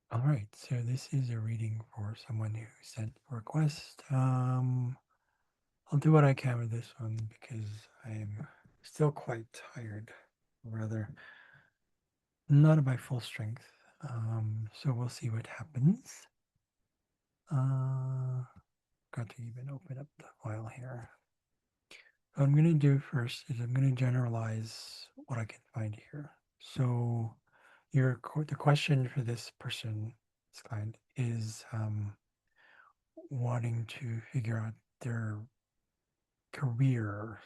All right, so this is a reading for someone who sent a request. I'll do what I can with this one because I am still quite tired, rather not at my full strength. So we'll see what happens. Uh, got to even open up the file here. What I'm going to do first is I'm going to generalize what I can find here. So the question for this person, this client, is wanting to figure out their career.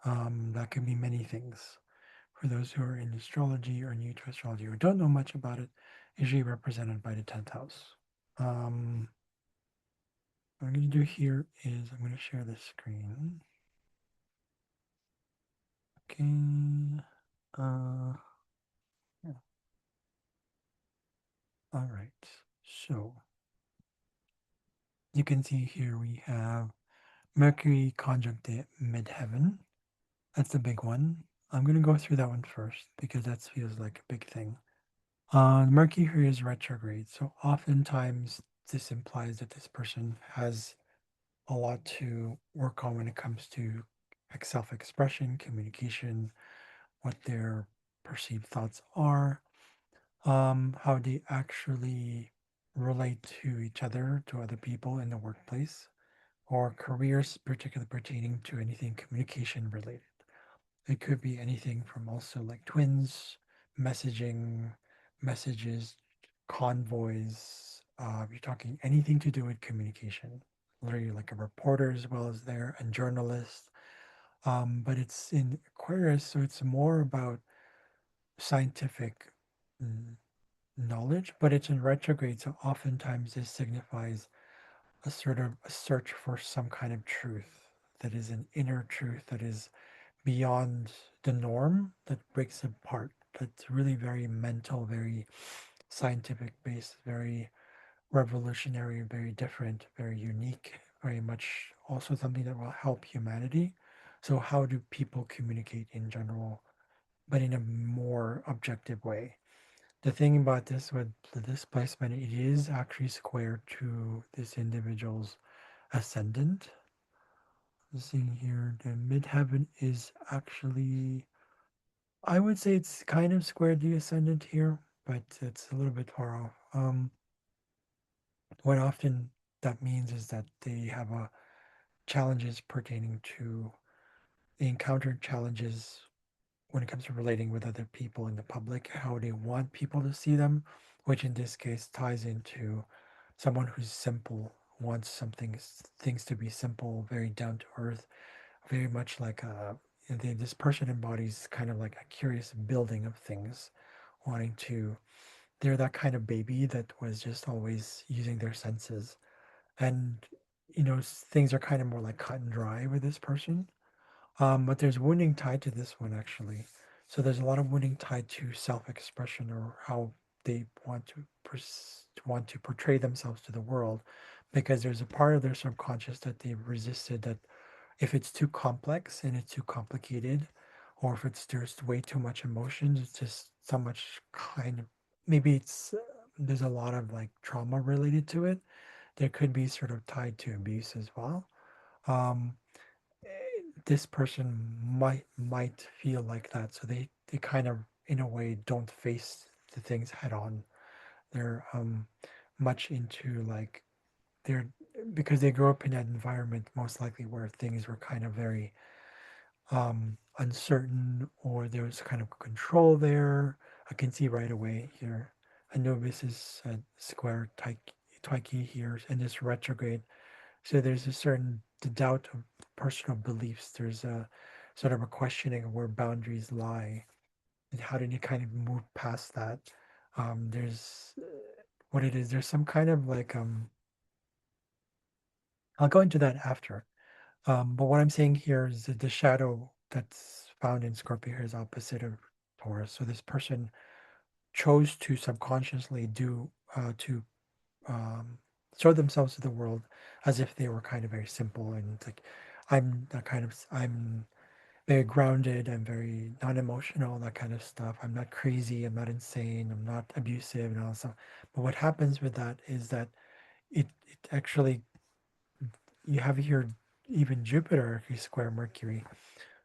That can be many things. For those who are in astrology or new to astrology or don't know much about it, usually represented by the 10th house. What I'm going to do here is I'm going to share the screen. Okay. Uh, yeah. All right. So you can see here we have Mercury conjunct midheaven. That's the big one. I'm going to go through that one first because that feels like a big thing. Mercury is retrograde, so oftentimes this implies that this person has a lot to work on when it comes to like self-expression, communication, what their perceived thoughts are, how they actually relate to each other, to other people in the workplace, or careers, particularly pertaining to anything communication related. It could be anything from also like twins, messaging, messages, convoys. You're talking anything to do with communication. Literally, like a reporter as well as there, and journalist. But it's in Aquarius, so it's more about scientific mm, knowledge, but it's in retrograde, so oftentimes this signifies a sort of a search for some kind of truth that is an inner truth that is beyond the norm, that breaks apart, that's really very mental, very scientific based, very revolutionary, very different, very unique, very much also something that will help humanity. So how do people communicate in general, but in a more objective way? The thing about this with the displacement, it is actually square to this individual's ascendant. Seeing here, the midheaven is actually, I would say it's kind of square the ascendant here, but it's a little bit far off. What often that means is that they have a challenges pertaining to, they encounter challenges when it comes to relating with other people in the public, how they want people to see them, which in this case ties into someone who's simple, wants something, things to be simple, very down to earth, very much like this person embodies kind of like a curious building of things, wanting to, they're that kind of baby that was just always using their senses. And, things are kind of more like cut and dry with this person, but there's wounding tied to this one actually. So there's a lot of wounding tied to self-expression or how they want to portray themselves to the world, because there's a part of their subconscious that they've resisted. That if it's too complex and it's too complicated, or if it's there's way too much emotions, it's just so much kind of, maybe it's there's a lot of like trauma related to it. There could be sort of tied to abuse as well. Um, this person might feel like that, so they kind of in a way don't face the things head on. They're much into like they're, because they grew up in that environment most likely where things were kind of very uncertain, or there was kind of control there. I can see right away here Anubis is a square tyche here in this retrograde. So there's a certain doubt of personal beliefs. There's a sort of a questioning of where boundaries lie and how did you kind of move past that. There's what it is. There's some kind of like I'll go into that after. But what I'm saying here is that the shadow that's found in Scorpio here is opposite of Taurus. So this person chose to subconsciously do to um, show themselves to the world as if they were kind of very simple and like I'm that kind of I'm very grounded. I'm very non-emotional, that kind of stuff. I'm not crazy. I'm not insane. I'm not abusive and all that stuff. But what happens with that is that it actually, you have here even Jupiter if you square Mercury.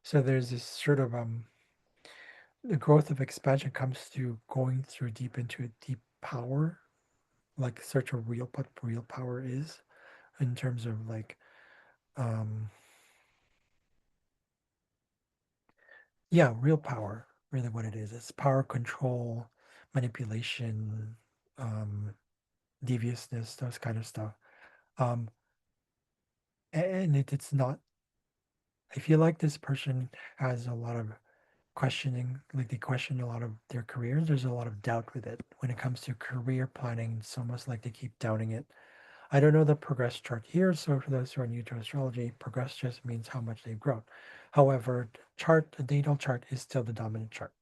So there's this sort of the growth of expansion comes through going through deep into a deep power, like search of real what real power is in terms of like um yeah, real power, really what it is. It's power, control, manipulation, um, deviousness, those kind of stuff. Um, and it's not, I feel like this person has a lot of questioning, like they question a lot of their careers. There's a lot of doubt with it. When it comes to career planning, it's almost like they keep doubting it. I don't know the progress chart here, so for those who are new to astrology, progress just means how much they've grown. However, the natal chart is still the dominant chart,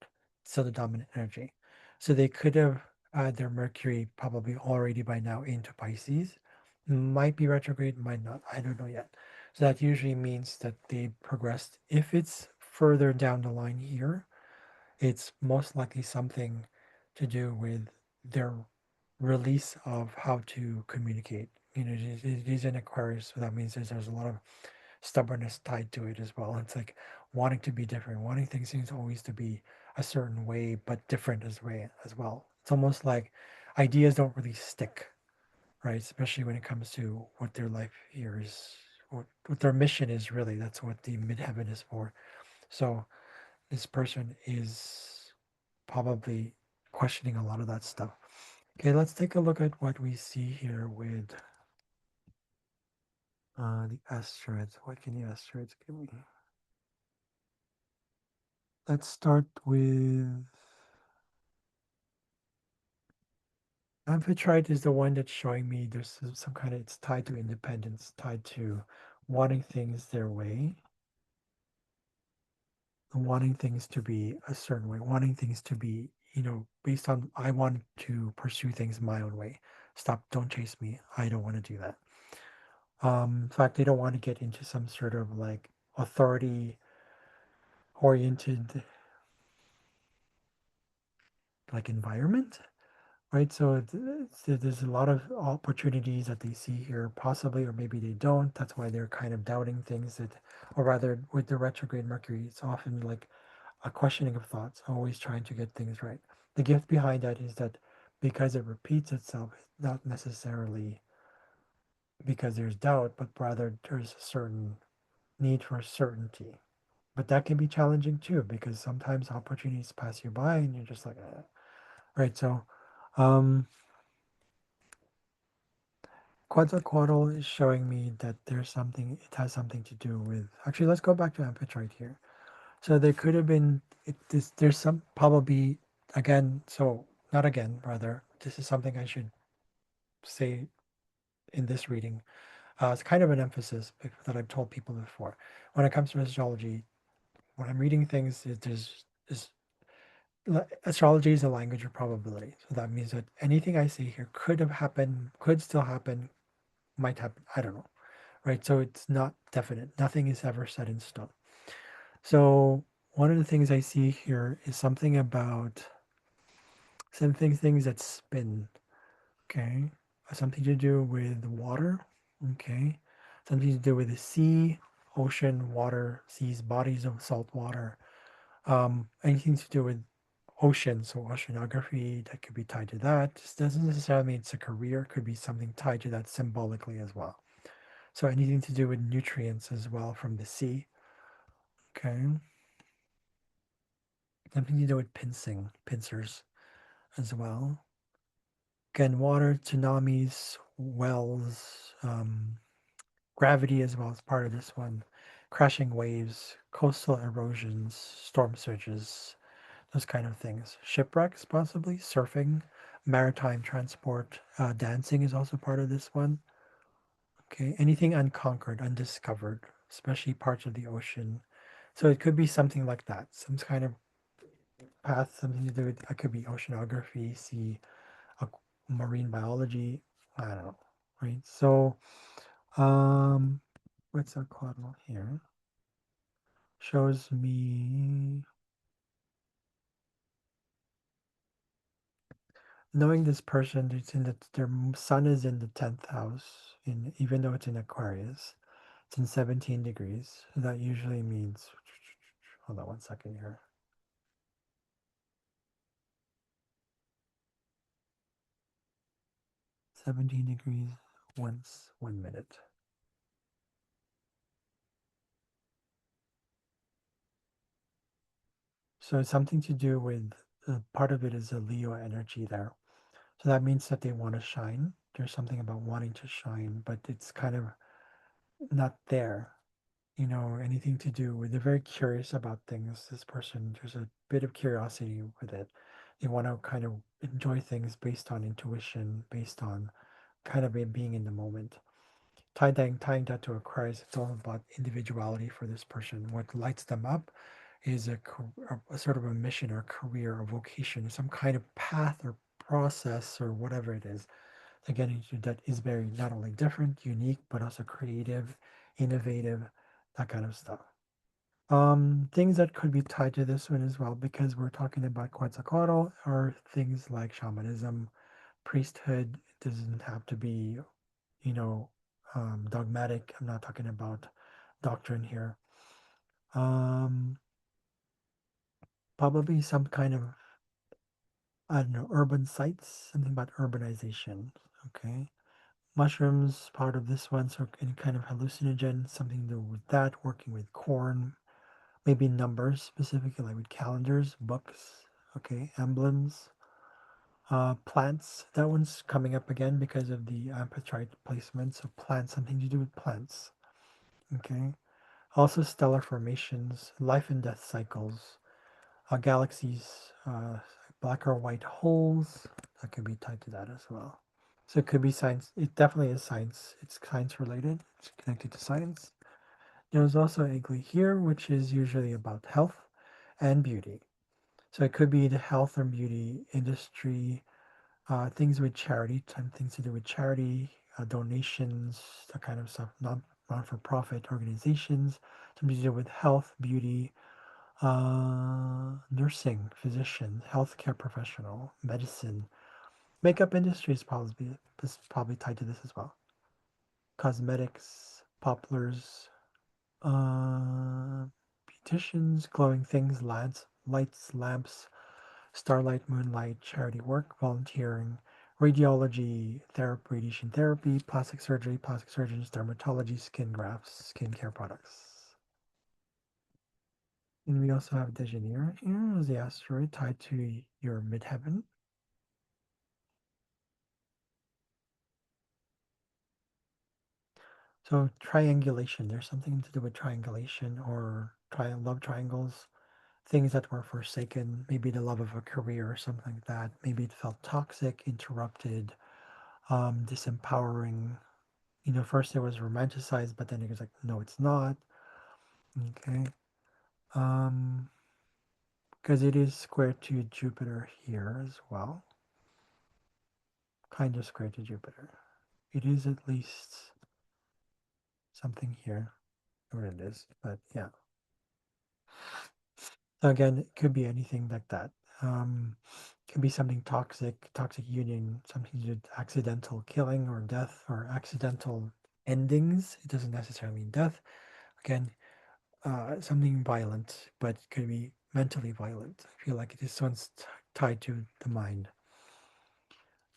still the dominant energy. So they could have had their Mercury probably already by now into Pisces. Might be retrograde, might not. I don't know yet. So that usually means that they progressed. If it's further down the line here, it's most likely something to do with their release of how to communicate. You know, it is an Aquarius, so that means there's a lot of stubbornness tied to it as well. It's like wanting to be different, wanting things seems always to be a certain way, but different as well. It's almost like ideas don't really stick, right? Especially when it comes to what their life here is, what their mission is really. That's what the midheaven is for. So this person is probably questioning a lot of that stuff. Okay, let's take a look at what we see here with the asteroids. What can the asteroids give me? Let's start with amphitrite is the one that's showing me there's some kind of, it's tied to independence, tied to wanting things their way, wanting things to be a certain way, wanting things to be, based on, I want to pursue things my own way. Stop, don't chase me. I don't want to do that. In fact, they don't want to get into some sort of like authority oriented like environment, right? So there's a lot of opportunities that they see here, possibly, or maybe they don't. That's why they're kind of doubting things that, or rather, with the retrograde Mercury, it's often like a questioning of thoughts, always trying to get things right. The gift behind that is that because it repeats itself, not necessarily because there's doubt, but rather there's a certain need for certainty. But that can be challenging too, because sometimes opportunities pass you by and you're just like, right? So, um, quetzalcoatl is showing me that there's something, it has something to do with, actually, let's go back to amphitrite here. So there could have been, there's some, probably, again, so not again, rather, this is something I should say in this reading. It's kind of an emphasis that I've told people before. When it comes to astrology, when I'm reading things, there's astrology is a language of probability. So that means that anything I say here could have happened, could still happen, might happen. I don't know. Right. So it's not definite. Nothing is ever set in stone. So one of the things I see here is something about things that spin. Okay. Something to do with water. Okay. Something to do with the sea, ocean, water, seas, bodies of salt water. Anything to do with ocean, so oceanography, that could be tied to that. This doesn't necessarily mean it's a career, it could be something tied to that symbolically as well. So anything to do with nutrients as well from the sea. Okay. Something to do with pincers as well. Again, water, tsunamis, wells, gravity as well as part of this one. Crashing waves, coastal erosions, storm surges, those kind of things. Shipwrecks, possibly, surfing, maritime transport, dancing is also part of this one. Okay, anything unconquered, undiscovered, especially parts of the ocean. So it could be something like that, some kind of path, something to do with, it could be oceanography, sea, marine biology, I don't know, right? So, um, what's our quadrant here? shows me knowing this person. It's in their sun is in the 10th house, in even though it's in Aquarius. It's in 17 degrees. That usually means, hold on one second here. 17 degrees once 1 minute. So it's something to do with part of it is a Leo energy there. So that means that they want to shine. There's something about wanting to shine, but it's kind of not there. Anything to do with, they're very curious about things. This person, there's a bit of curiosity with it. They want to kind of enjoy things based on intuition, based on kind of it being in the moment. Tying that to Aquarius, it's all about individuality for this person. What lights them up is a sort of a mission or career or vocation, some kind of path or process or whatever it is. Again, that is very not only different, unique, but also creative, innovative, that kind of stuff. Things that could be tied to this one as well, because we're talking about quetzalcoatl, are things like shamanism, priesthood. It doesn't have to be, you know, dogmatic. I'm not talking about doctrine here. Um, Probably some kind of, I don't know, urban sites, something about urbanization. Okay. Mushrooms, part of this one, so any kind of hallucinogen, something to do with that, working with corn, maybe numbers, specifically like with calendars, books, okay, emblems, plants. That one's coming up again because of the amphitrite placement, so plants, something to do with plants, okay. Also stellar formations, life and death cycles, galaxies, black or white holes, that could be tied to that as well. So it could be science. It definitely is science. It's science related. It's connected to science. There's also aegle here, which is usually about health and beauty. So it could be the health or beauty industry, things with charity, things to do with charity, donations, that kind of stuff, non-for-profit organizations, something to do with health, beauty, nursing, physician, healthcare professional, medicine, makeup industry is probably tied to this as well. Cosmetics, poplars, uh, beauticians, glowing things, lights, lamps, starlight, moonlight, charity work, volunteering, radiology, radiation therapy, plastic surgery, plastic surgeons, dermatology, skin grafts, skincare products. And we also have dejanira here as the asteroid tied to your midheaven. So triangulation, there's something to do with triangulation or love triangles, things that were forsaken, maybe the love of a career or something like that. Maybe it felt toxic, interrupted, disempowering. First it was romanticized, but then it was like, no, it's not. Okay. Um, because it is square to Jupiter here as well. Kind of square to Jupiter. It is at least something here, what it is, but yeah. So again, it could be anything like that. Could be something toxic union, something to do with accidental killing or death or accidental endings. It doesn't necessarily mean death. Again, something violent, but it could be mentally violent. I feel like this one's tied to the mind.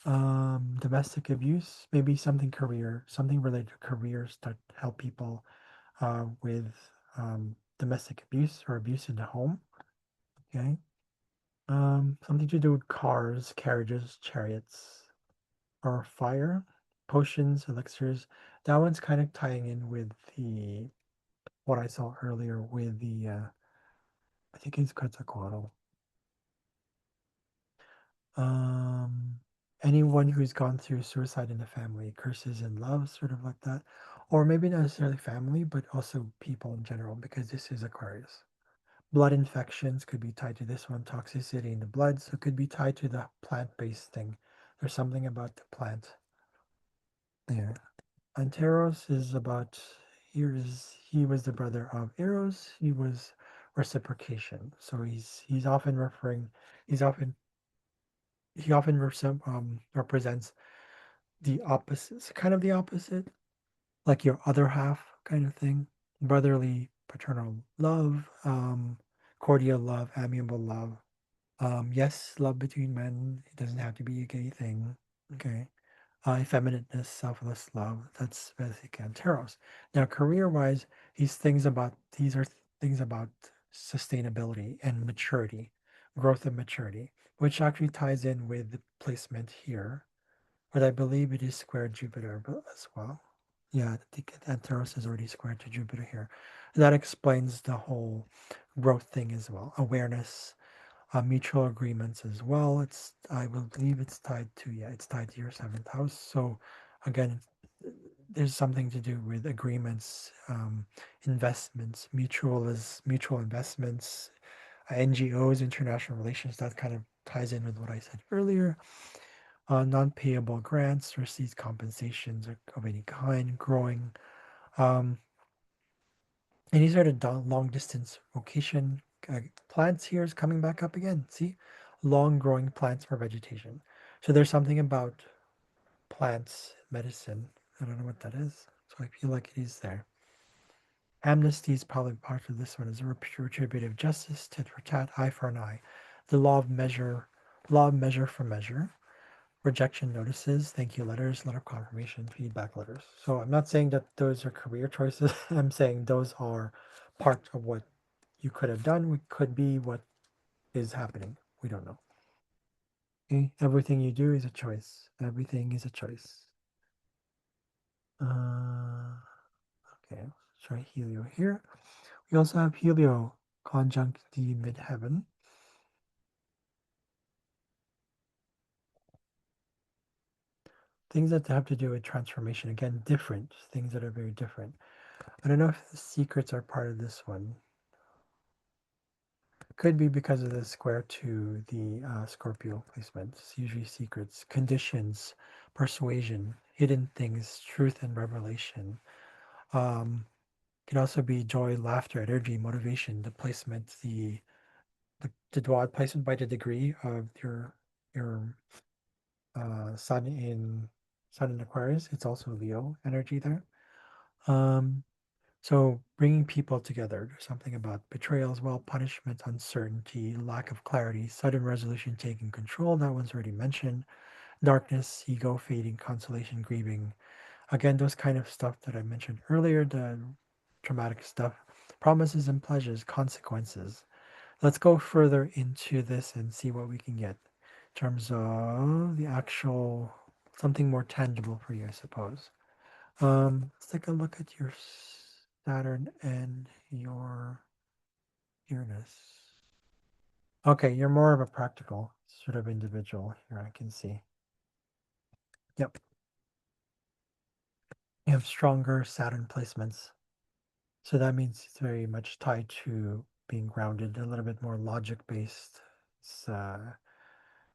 Domestic abuse, maybe something related to careers that help people with domestic abuse or abuse in the home. Okay. Something to do with cars, carriages, chariots, or fire, potions, elixirs. That one's kind of tying in with the what I saw earlier with the I think it's quetzalcoatl. Um, Anyone who's gone through suicide in the family, curses in love, sort of like that, or maybe not necessarily family, but also people in general, because this is Aquarius. Blood infections could be tied to this one, toxicity in the blood, so it could be tied to the plant-based thing. There's something about the plant there. Anteros is about, here is he was the brother of Eros. He was reciprocation. So he's often referring he's often he often represents the opposite, kind of the opposite, like your other half kind of thing. Brotherly, paternal love, cordial love, amiable love. Yes, love between men. It doesn't have to be a gay thing. Okay. Effeminateness, selfless love. That's basic anteros. Now, career-wise, these are things about sustainability and maturity, growth and maturity, which actually ties in with the placement here. But I believe it is squared Jupiter as well. Yeah, the anteros is already squared to Jupiter here. That explains the whole growth thing as well. Awareness, mutual agreements as well. I will believe it's tied to, yeah, it's tied to your seventh house. So again, there's something to do with agreements, investments, mutual investments, NGOs, international relations. That kind of ties in with what I said earlier. Non-payable grants, receipts, compensations of any kind, growing. Um, and these are the long distance vocation. Plants here is coming back up again. See, long growing plants for vegetation. So there's something about plants medicine. I don't know what that is. So I feel like it is there. Amnesty is probably part of this one. Is retributive justice, tit for tat, eye for an eye. The law of measure for measure. Rejection notices, thank you letters, letter of confirmation, feedback letters. So I'm not saying that those are career choices. I'm saying those are part of what you could have done. It could be what is happening. We don't know. Okay? Everything you do is a choice. Everything is a choice. Okay, let's try helio here. We also have helio conjunct the midheaven. Things that have to do with transformation. Again, different. Things that are very different. I don't know if the secrets are part of this one. Could be because of the square to the Scorpio placements. Usually secrets, conditions, persuasion, hidden things, truth and revelation. Could also be joy, laughter, energy, motivation, the placement, the dwad placement by the degree of your sun in Aquarius. It's also Leo energy there. Um, So bringing people together, there's something about betrayal as well, punishment, uncertainty, lack of clarity, sudden resolution, taking control. That one's already mentioned. Darkness, ego, fading, consolation, grieving. Again, those kind of stuff that I mentioned earlier, the traumatic stuff. Promises and pleasures, consequences. Let's go further into this and see what we can get in terms of the actual, something more tangible for you, I suppose. Let's take a look at your Saturn and your Uranus. Okay, you're more of a practical sort of individual here, I can see. Yep. You have stronger Saturn placements. So that means it's very much tied to being grounded, a little bit more logic based. It's,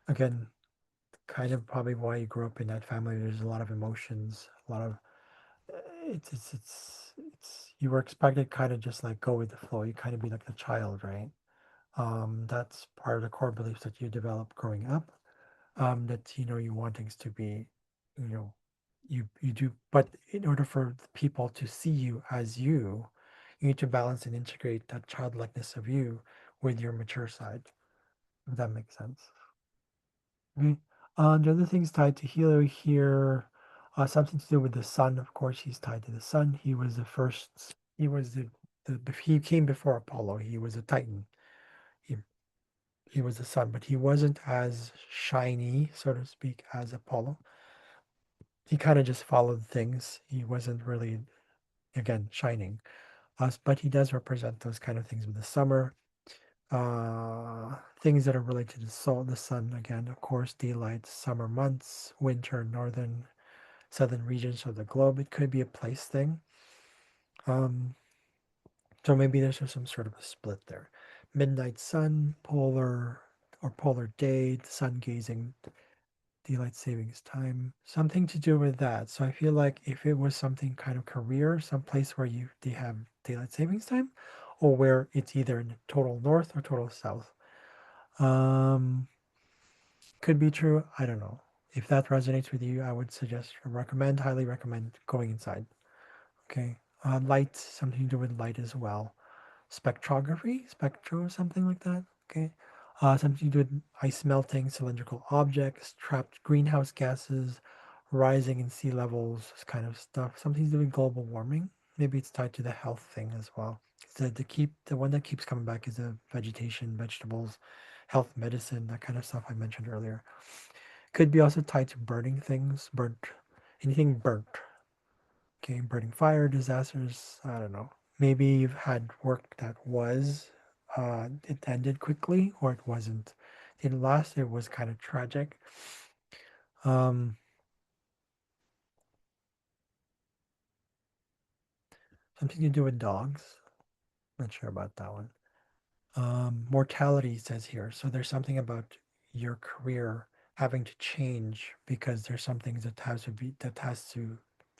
again, kind of probably why you grew up in that family. There's a lot of emotions, a lot of, you were expected kind of just like go with the flow. You kind of be like the child, right? That's part of the core beliefs that you develop growing up. That you want things to be, you know, you do. But in order for people to see you as you need to balance and integrate that childlikeness of you with your mature side. If that makes sense. Okay. The other things tied to Helio here, something to do with the sun. Of course, he's tied to the sun. He was the first. He was he came before Apollo. He was a Titan. He he was the sun, but he wasn't as shiny, so to speak, as Apollo. He kind of just followed things. He wasn't really, again, shining. But he does represent those kind of things with the summer, things that are related to the soul, the sun, again, of course, daylight, summer months, winter, northern, southern regions of the globe. It could be a place thing. Um, so maybe there's some sort of a split there. Midnight sun, polar or polar day, the sun gazing, daylight savings time, something to do with that. So I feel like if it was something kind of career, some place where they have daylight savings time, or where it's either in total north or total south. Um, could be true. I don't know. If that resonates with you, I would suggest, recommend, highly recommend going inside. Okay. Light, something to do with light as well. Spectrography, spectro, something like that. Okay. Something to do with ice melting, cylindrical objects, trapped greenhouse gases, rising in sea levels, this kind of stuff. Something to do with global warming. Maybe it's tied to the health thing as well. The one that keeps coming back is the vegetation, vegetables, health, medicine, that kind of stuff I mentioned earlier. Could be also tied to burning things, burnt, anything burnt. Okay, burning fire, disasters, I don't know. Maybe you've had work that it ended quickly or it wasn't. It didn't last, it was kind of tragic. Um, Something to do with dogs. Not sure about that one. Mortality says here. So there's something about your career having to change because there's some things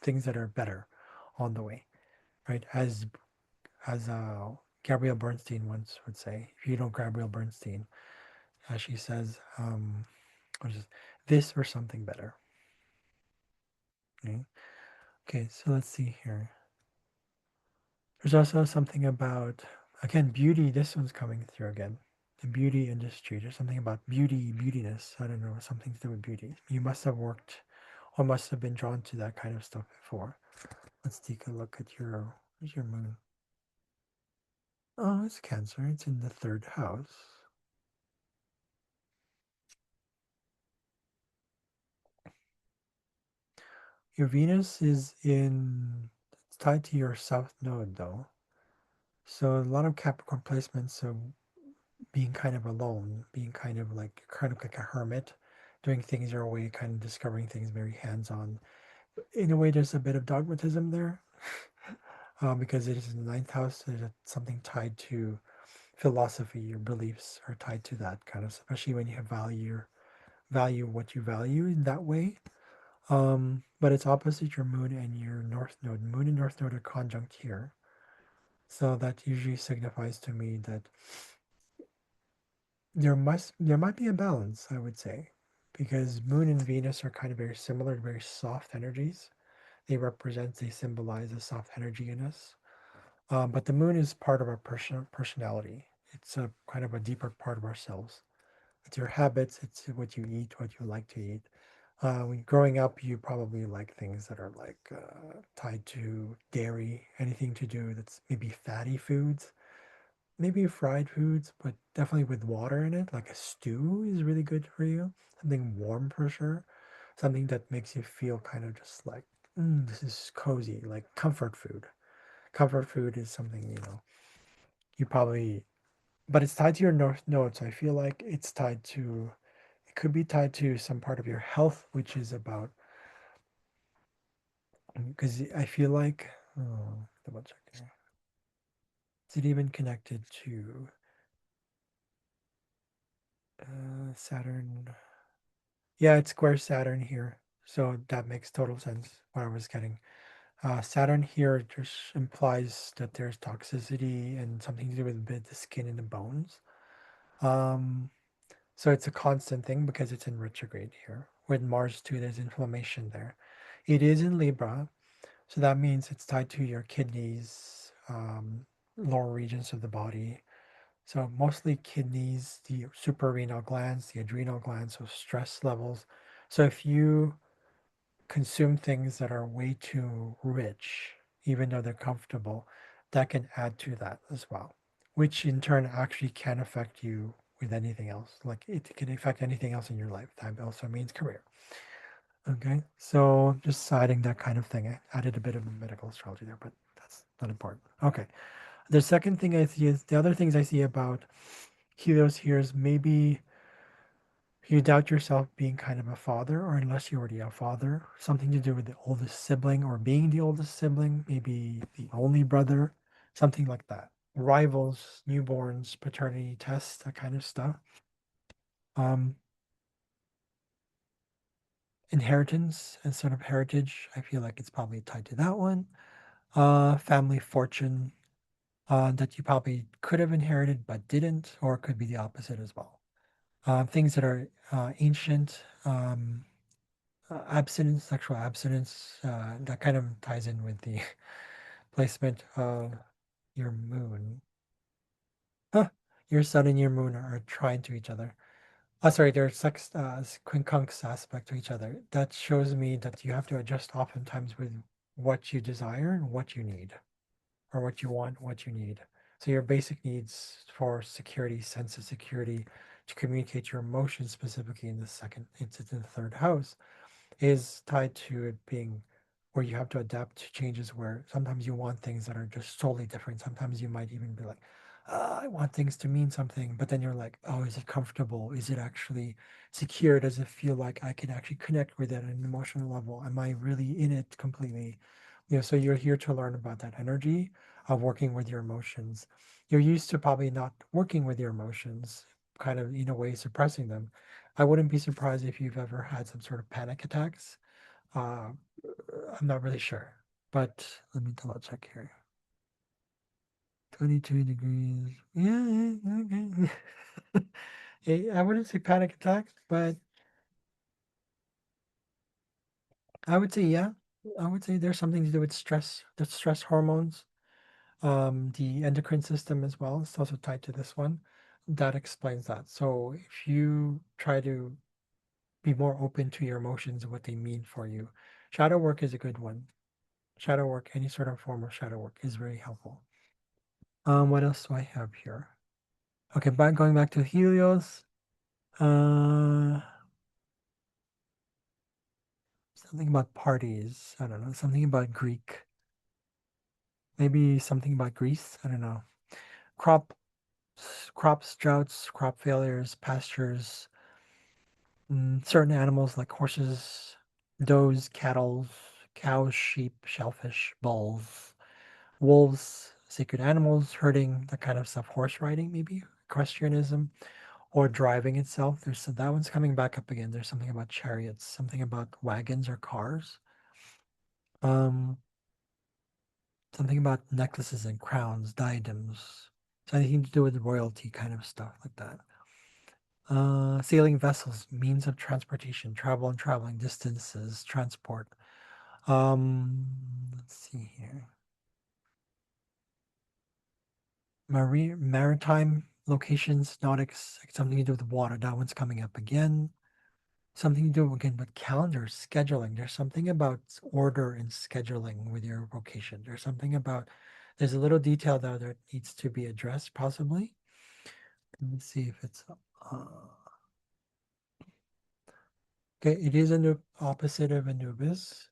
things that are better on the way, right? As Gabrielle Bernstein once would say, if you know Gabrielle Bernstein, she says, what is this or something better? Okay. Okay, so let's see here. There's also something about, again, beauty. This one's coming through again. The beauty industry. There's something about beauty, beautiness. I don't know, something to do with beauty. You must have worked or must have been drawn to that kind of stuff before. Let's take a look at where's your moon? Oh, it's Cancer. It's in the third house. Your Venus is it's tied to your south node though. So a lot of Capricorn placements of being kind of alone, being kind of like a hermit, doing things your way, kind of discovering things very hands-on. In a way, there's a bit of dogmatism there, because it is in the ninth house. There's something tied to philosophy. Your beliefs are tied to that kind of, especially when you have value what you value in that way. But it's opposite your moon and your north node. Moon and north node are conjunct here. So that usually signifies to me that there might be a balance, I would say, because Moon and Venus are kind of very similar, very soft energies. They symbolize a soft energy in us. But the Moon is part of our personality. It's a kind of a deeper part of ourselves. It's your habits. It's what you eat, what you like to eat. When growing up, you probably like things that are tied to dairy, anything to do that's maybe fatty foods, maybe fried foods, but definitely with water in it. Like a stew is really good for you. Something warm for sure. Something that makes you feel kind of just like, this is cozy, like comfort food. Comfort food is something, you probably, but it's tied to your north node. So I feel like it could be tied to some part of your health, which is about, because I feel like, double check here. Is it even connected to Saturn? Yeah, it's square Saturn here. So that makes total sense what I was getting. Saturn here just implies that there's toxicity and something to do with a bit the skin and the bones. Um, so it's a constant thing because it's in retrograde here. With Mars too, there's inflammation there. It is in Libra, so that means it's tied to your kidneys, lower regions of the body. So mostly kidneys, the suprarenal glands, the adrenal glands, so stress levels. So if you consume things that are way too rich, even though they're comfortable, that can add to that as well, which in turn actually can affect you with anything else. Like it can affect anything else in your life. That also means career. Okay, so just citing that kind of thing. I added a bit of medical astrology there, but that's not important. Okay, the second thing I see is the other things I see about Helios here is maybe you doubt yourself being kind of a father, or unless you're already a father, something to do with the oldest sibling or being the oldest sibling, maybe the only brother, something like that. Rivals, newborns, paternity tests, that kind of stuff. Um, inheritance and sort of heritage. I feel like it's probably tied to that one. Family fortune that you probably could have inherited but didn't, or it could be the opposite as well. Things that are ancient, abstinence, sexual abstinence, that kind of ties in with the placement of your moon. Huh. Your sun and your moon are trying to each other. Oh, sorry, they're sex quincunx aspect to each other. That shows me that you have to adjust oftentimes with what you desire and what you need, or what you want, what you need. So your basic needs for security, sense of security, to communicate your emotions specifically in the second, it's in the third house, is tied to it being where you have to adapt to changes where sometimes you want things that are just totally different. Sometimes you might even be like, I want things to mean something, but then you're like, oh, is it comfortable? Is it actually secure? Does it feel like I can actually connect with it at an emotional level? Am I really in it completely? So you're here to learn about that energy of working with your emotions. You're used to probably not working with your emotions, kind of in a way suppressing them. I wouldn't be surprised if you've ever had some sort of panic attacks. Uh, I'm not really sure, but let me double check here. 22 degrees. Yeah, okay. I wouldn't say panic attacks, but I would say, yeah. I would say there's something to do with stress, the stress hormones, the endocrine system as well. It's also tied to this one. That explains that. So if you try to be more open to your emotions and what they mean for you, shadow work is a good one. Shadow work, any sort of form of shadow work is very helpful. What else do I have here? Okay, going back to Helios. Uh, Something about parties. I don't know. Something about Greek. Maybe something about Greece. I don't know. Crop, crops, droughts, crop failures, pastures, certain animals like horses, does, cattle, cows, sheep, shellfish, bulls, wolves, sacred animals, herding, that kind of stuff. Horse riding, maybe equestrianism, or driving itself. That one's coming back up again. There's something about chariots, something about wagons or cars. Um, Something about necklaces and crowns, diadems. So anything to do with royalty kind of stuff like that. Sailing vessels, means of transportation, travel and traveling distances, transport. Let's see here. Maritime locations, nautics, something to do with water. That one's coming up again. Something to do again with calendars, scheduling. There's something about order and scheduling with your vocation. There's a little detail there that needs to be addressed, possibly. Let me see if it's okay. It is an opposite of Anubis.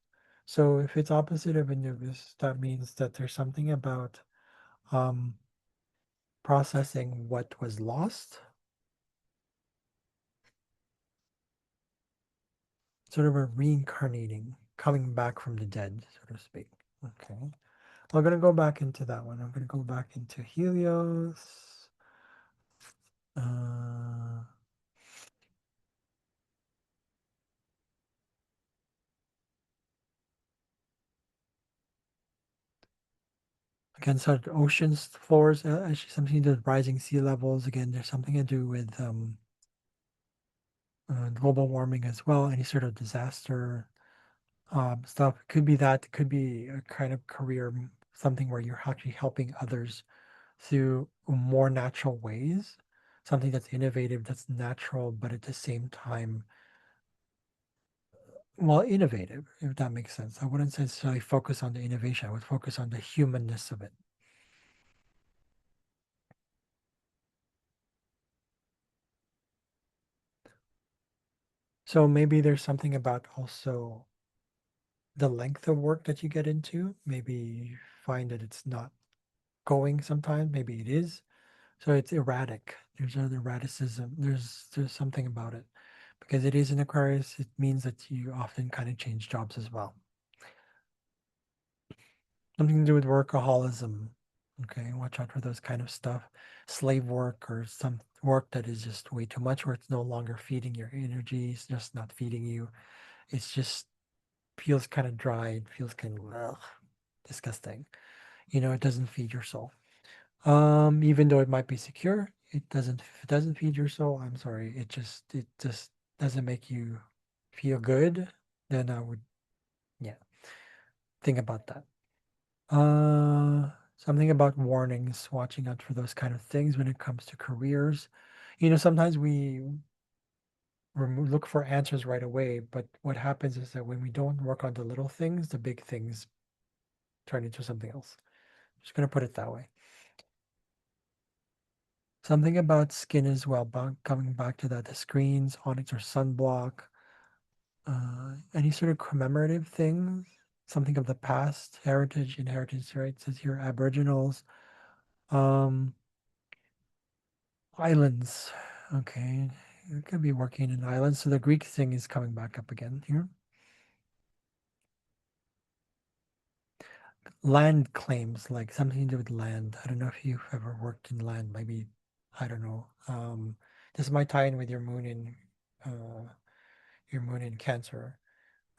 So if it's opposite of Anubis, that means that there's something about um, processing what was lost, sort of a reincarnating, coming back from the dead, so to speak. Okay. I'm going to go back into that one. I'm going to go back into Helios. Uh, Again, so the oceans, floors, actually something to do with rising sea levels. Again, there's something to do with global warming as well, any sort of disaster stuff. It could be that, it could be a kind of career, something where you're actually helping others through more natural ways, something that's innovative, that's natural, but at the same time, well, innovative, if that makes sense. I wouldn't necessarily focus on the innovation. I would focus on the humanness of it. So maybe there's something about also the length of work that you get into. Maybe you find that it's not going sometimes. Maybe it is. So it's erratic. There's an erraticism. There's something about it. Because it is an Aquarius, it means that you often kind of change jobs as well. Something to do with workaholism. Okay, watch out for those kind of stuff. Slave work or some work that is just way too much, where it's no longer feeding your energy, it's just not feeding you. It's just feels kind of dry. It feels kind of disgusting. It doesn't feed your soul. Even though it might be secure, it doesn't. If it doesn't feed your soul, I'm sorry. It just doesn't make you feel good. Then I would, yeah, think about that. Something about warnings, watching out for those kind of things when it comes to careers. Sometimes we look for answers right away, but what happens is that when we don't work on the little things, the big things turn into something else. Just gonna put it that way. Something about skin as well, coming back to that, the screens, onyx or sunblock, any sort of commemorative things, something of the past, heritage, inheritance, right? It says here, Aboriginals, um, islands. Okay, you could be working in islands. So the Greek thing is coming back up again here. Land claims, like something to do with land. I don't know if you've ever worked in land. Maybe, I don't know. This might tie in with your moon in Cancer.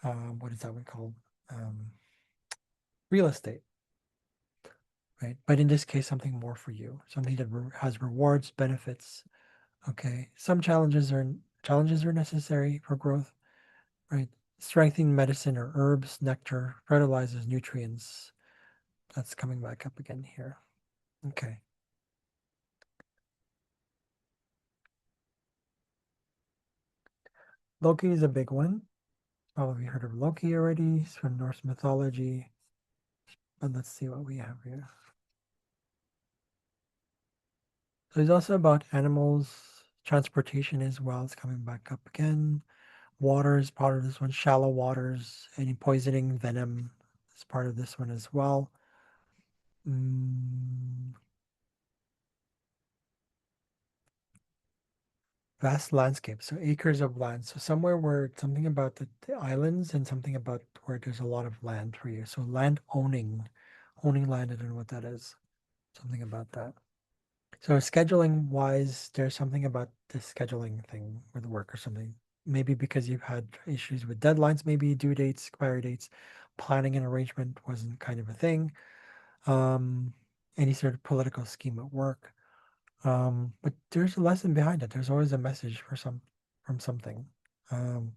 What is that one called? Um, Real estate, right? But in this case, something more for you, something that has rewards, benefits. Okay, some challenges are necessary for growth, right? Strengthening medicine or herbs, nectar, fertilizers, nutrients. That's coming back up again here. Okay. Loki is a big one. Probably heard of Loki already. It's from Norse mythology. But let's see what we have here. So it's also about animals, transportation as well. It's coming back up again. Water is part of this one. Shallow waters, any poisoning, venom is part of this one as well. Mm, vast landscape, so acres of land. So somewhere where something about the islands and something about where there's a lot of land for you. So land owning land, I don't know what that is. Something about that. So scheduling wise, there's something about the scheduling thing with work or something. Maybe because you've had issues with deadlines, maybe due dates, expiry dates, planning and arrangement wasn't kind of a thing. Um, any sort of political scheme at work. But there's a lesson behind it. There's always a message from something. Um,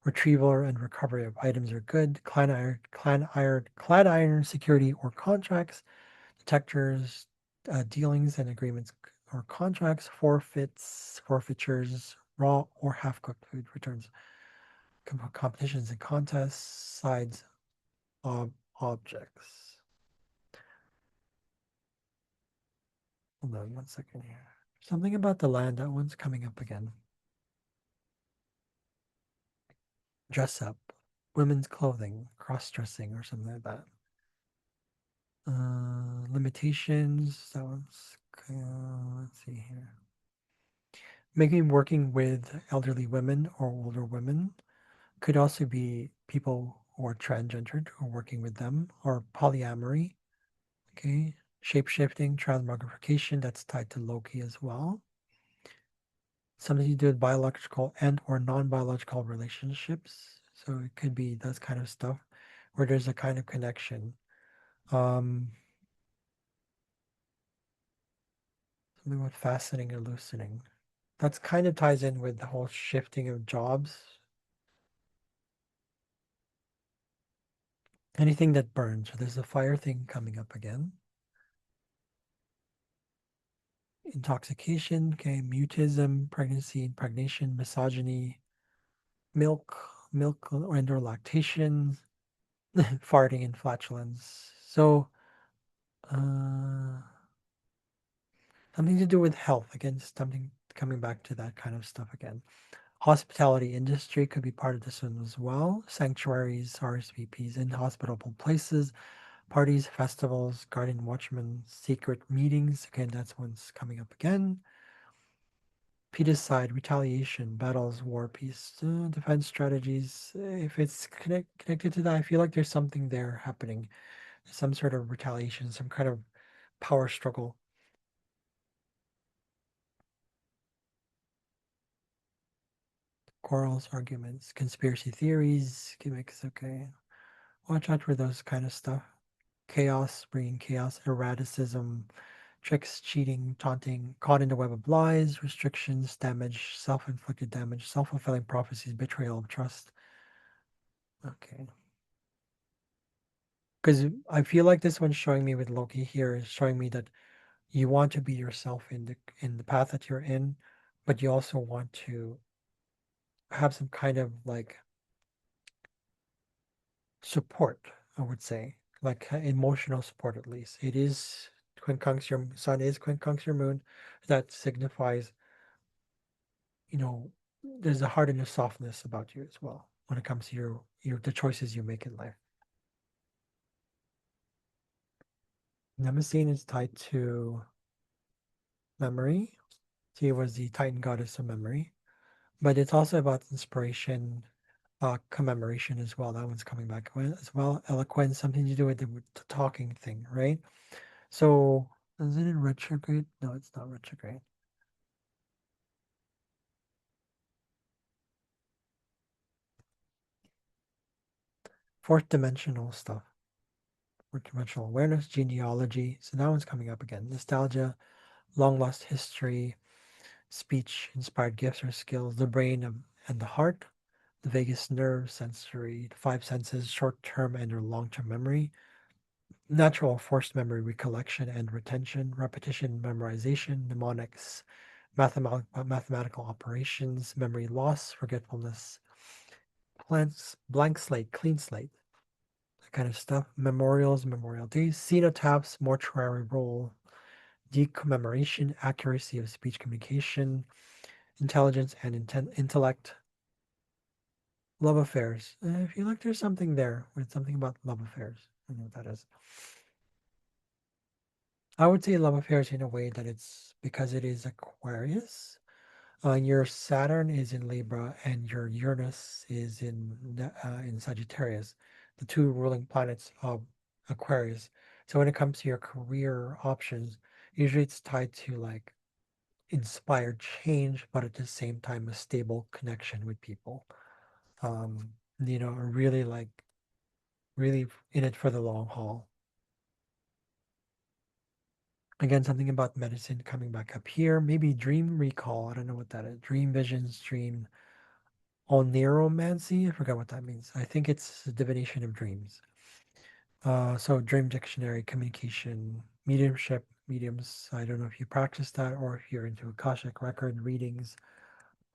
Retrieval and recovery of items are good. Clad iron security or contracts, detectors, dealings and agreements or contracts, forfeitures, raw or half cooked food returns, competitions and contests, sides, objects. Hold on 1 second here. Something about the land, that one's coming up again. Dress up, women's clothing, cross dressing, or something like that. Limitations, that one's, let's see here. Maybe working with elderly women or older women. Could also be people who are transgendered or working with them, or polyamory. Okay. Shape shifting, transmogrification, that's tied to Loki as well. Something to do with biological and or non-biological relationships. So it could be that kind of stuff where there's a kind of connection. Um, Something with fastening and loosening. That's kind of ties in with the whole shifting of jobs. Anything that burns. So there's a fire thing coming up again. Intoxication, okay, mutism, pregnancy, impregnation, misogyny, milk and or lactation, farting and flatulence. So uh, something to do with health. Again, something coming back to that kind of stuff again. Hospitality industry could be part of this one as well. Sanctuaries, RSVPs, inhospitable places, parties, festivals, guardian watchmen, secret meetings. Again, that's one's coming up again. Pedicide, retaliation, battles, war, peace, defense strategies. If it's connected to that, I feel like there's something there happening. Some sort of retaliation, some kind of power struggle. quarrels, arguments, conspiracy theories, gimmicks, okay. Watch out for those kind of stuff. Chaos, bringing chaos, erraticism, tricks, cheating, taunting, caught in the web of lies, restrictions, damage, self-inflicted damage, self-fulfilling prophecies, betrayal of trust. Okay. Because I feel like this one's showing me with Loki here is showing me that you want to be yourself in the path that you're in, but you also want to have some kind of like support, I would say, like emotional support at least. It is quincunx your sun is quincunx your moon. That signifies, you know, there's a heart and a softness about you as well when it comes to your the choices you make in life. Mnemosyne is tied to memory. She was the Titan goddess of memory, but it's also about inspiration, commemoration as well. That one's coming back as well. Eloquence, something to do with the talking thing, right? So, is it in retrograde? No, it's not retrograde. Fourth dimensional stuff. Fourth dimensional awareness, genealogy. So that one's coming up again. Nostalgia, long lost history, speech, inspired gifts or skills, the brain and the heart, the vagus nerve, sensory, the five senses, short term and or long term memory, natural forced memory recollection and retention, repetition, memorization, mnemonics, mathematical operations, memory loss, forgetfulness, plants, blank slate, clean slate, that kind of stuff. Memorials, memorial days, cenotaphs, mortuary role, decommemoration, accuracy of speech communication, intelligence and intellect, love affairs. I feel like there's something there with something about love affairs. I don't know what that is. I would say love affairs in a way that it's because it is Aquarius. Your Saturn is in Libra and your Uranus is in Sagittarius, the two ruling planets of Aquarius. So when it comes to your career options, usually it's tied to like inspired change, but at the same time a stable connection with people. Um, really like really in it for the long haul. Again, something about medicine coming back up here. Maybe dream recall. I don't know what that is. Dream visions, dream oneromancy. I forgot what that means. I think it's a divination of dreams. So dream dictionary, communication, mediumship, mediums. I don't know if you practice that or if you're into Akashic record readings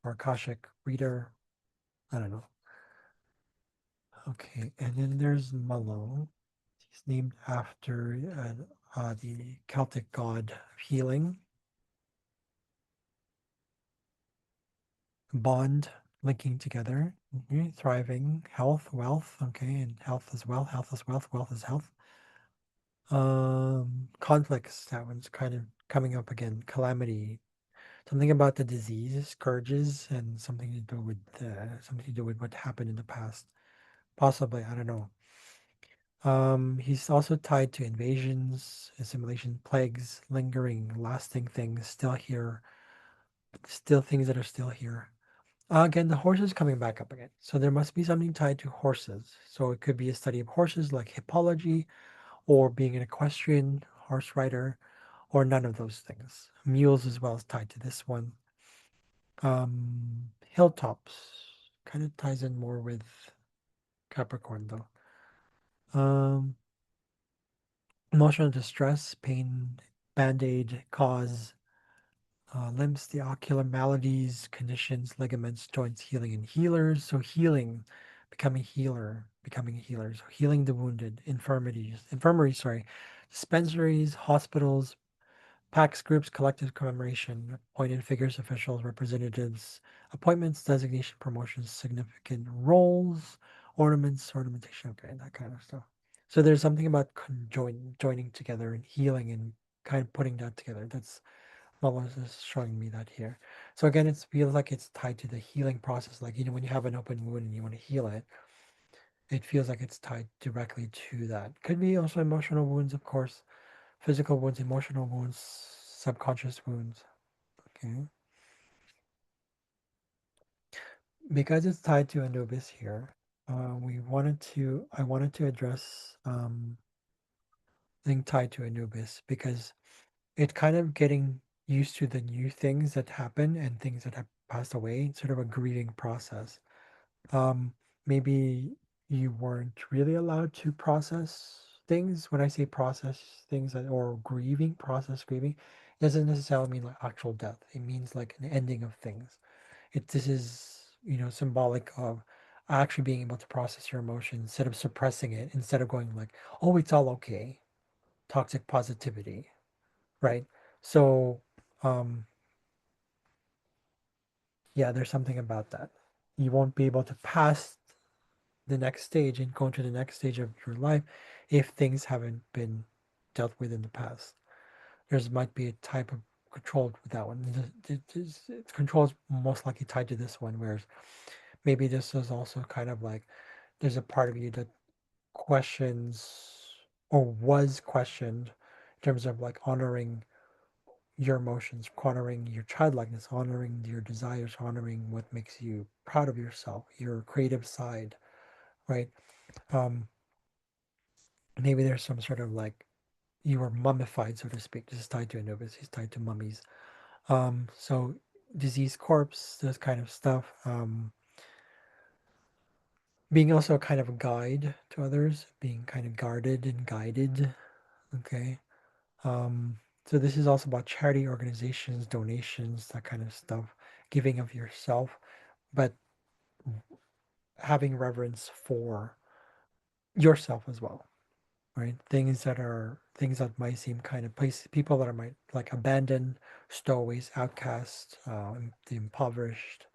or Akashic reader. I don't know. Okay, and then there's Mullo. He's named after the Celtic god of healing. Bond, linking together, okay, thriving, health, wealth, okay, and health is wealth, wealth is health. Conflicts, that one's kind of coming up again. Calamity, something about the disease, scourges, and something to do with what happened in the past. Possibly, I don't know. He's also tied to invasions, assimilation, plagues, lingering, lasting things, still here, still things that are still here. Again, the horse is coming back up again. So there must be something tied to horses. So it could be a study of horses like hippology or being an equestrian horse rider or none of those things. Mules as well is tied to this one. Hilltops kind of ties in more with Capricorn though. Um, Emotional distress, pain, band-aid, cause, limbs, the ocular maladies, conditions, ligaments, joints, healing, and healers. So healing, becoming a healer. So healing the wounded, infirmaries, sorry, dispensaries, hospitals, packs, groups, collective commemoration, appointed figures, officials, representatives, appointments, designation, promotions, significant roles, ornaments, ornamentation, okay, that kind of stuff. So there's something about joining together and healing and kind of putting that together. That's Wallace is showing me that here. So again, it feels like it's tied to the healing process. Like, when you have an open wound and you want to heal it, it feels like it's tied directly to that. Could be also emotional wounds, of course, physical wounds, emotional wounds, subconscious wounds. Okay. because it's tied to Anubis here, I wanted to address thing tied to Anubis because it kind of getting used to the new things that happen and things that have passed away, sort of a grieving process. Um, Maybe you weren't really allowed to process things. When I say process things or grieving, process grieving, it doesn't necessarily mean like actual death. It means like an ending of things. This is, symbolic of actually being able to process your emotions instead of suppressing it, instead of going like, oh, it's all okay. Toxic positivity, right? So, um, yeah, there's something about that. You won't be able to pass the next stage and go into the next stage of your life if things haven't been dealt with in the past. There's might be a type of control with that one. Control is most likely tied to this one, whereas maybe this is also kind of like there's a part of you that questions or was questioned in terms of like honoring your emotions, honoring your childlikeness, honoring your desires, honoring what makes you proud of yourself, your creative side, right? Um, Maybe there's some sort of like you were mummified, so to speak. This is tied to Anubis. He's tied to mummies. So diseased corpse, this kind of stuff. Being also a kind of a guide to others, being kind of guarded and guided. Okay. Um, so this is also about charity organizations, donations, that kind of stuff, giving of yourself, but having reverence for yourself as well, right? Things that might seem kind of people that are might like abandoned, stowaways, outcasts, the impoverished,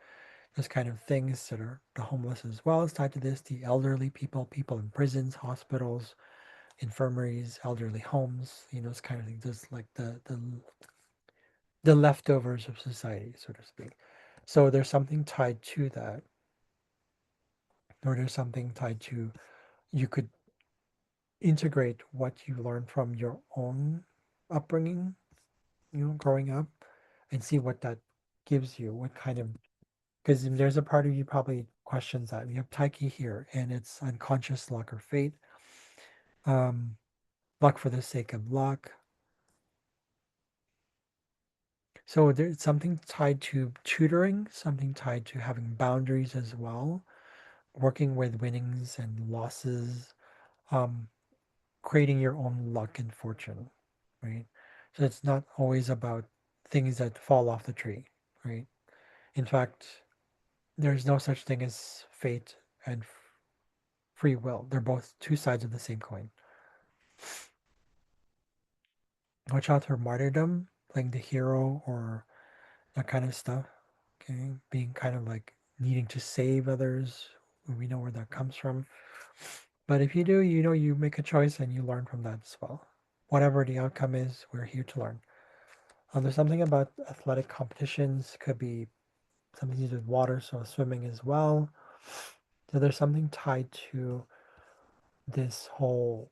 those kind of things that are the homeless as well as tied to this, the elderly people, people in prisons, hospitals, infirmaries, elderly homes, those kind of things. Just like the leftovers of society, so to speak. So there's something tied to that, or there's something tied to you could integrate what you learned from your own upbringing, growing up, and see what that gives you, what kind of because there's a part of you probably questions that. You have Tyche here, and it's unconscious luck or fate, um, luck for the sake of luck. So there's something tied to tutoring, something tied to having boundaries as well, working with winnings and losses, um, creating your own luck and fortune, right? So it's not always about things that fall off the tree, right? In fact, there's no such thing as fate and free will. They're both two sides of the same coin. Watch out for martyrdom, playing the hero or that kind of stuff. Okay, being kind of like needing to save others. We know where that comes from. But if you do, you make a choice and you learn from that as well. Whatever the outcome is, we're here to learn. There's something about athletic competitions, could be something to do with water, so swimming as well. So there's something tied to this whole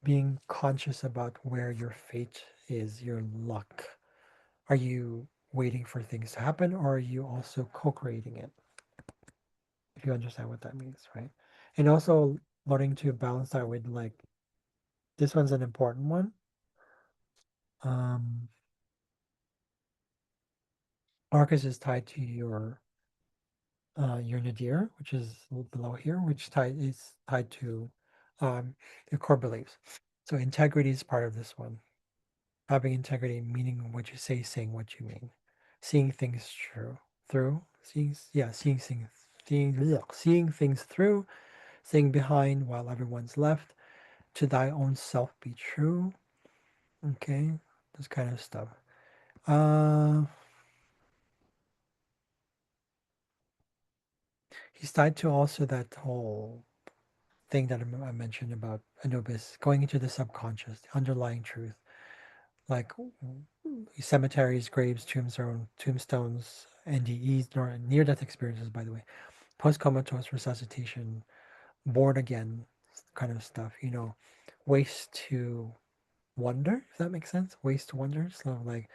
being conscious about where your fate is, your luck. Are you waiting for things to happen or are you also co creating it? If you understand what that means, right? And also learning to balance that with like, this one's an important one. Um, Orcus is tied to your nadir, which is a little below here, which is tied to your core beliefs. So integrity is part of this one. Having integrity, meaning what you say, saying what you mean, seeing things seeing things through, seeing behind while everyone's left. To thy own self be true. Okay, this kind of stuff. Uh, he's tied to also that whole thing that I mentioned about Anubis going into the subconscious, the underlying truth, like cemeteries, graves, tombstones, NDEs, near-death experiences. By the way, post-comatose resuscitation, born again, kind of stuff. Ways to wonder, if that makes sense. Ways to wonder, so like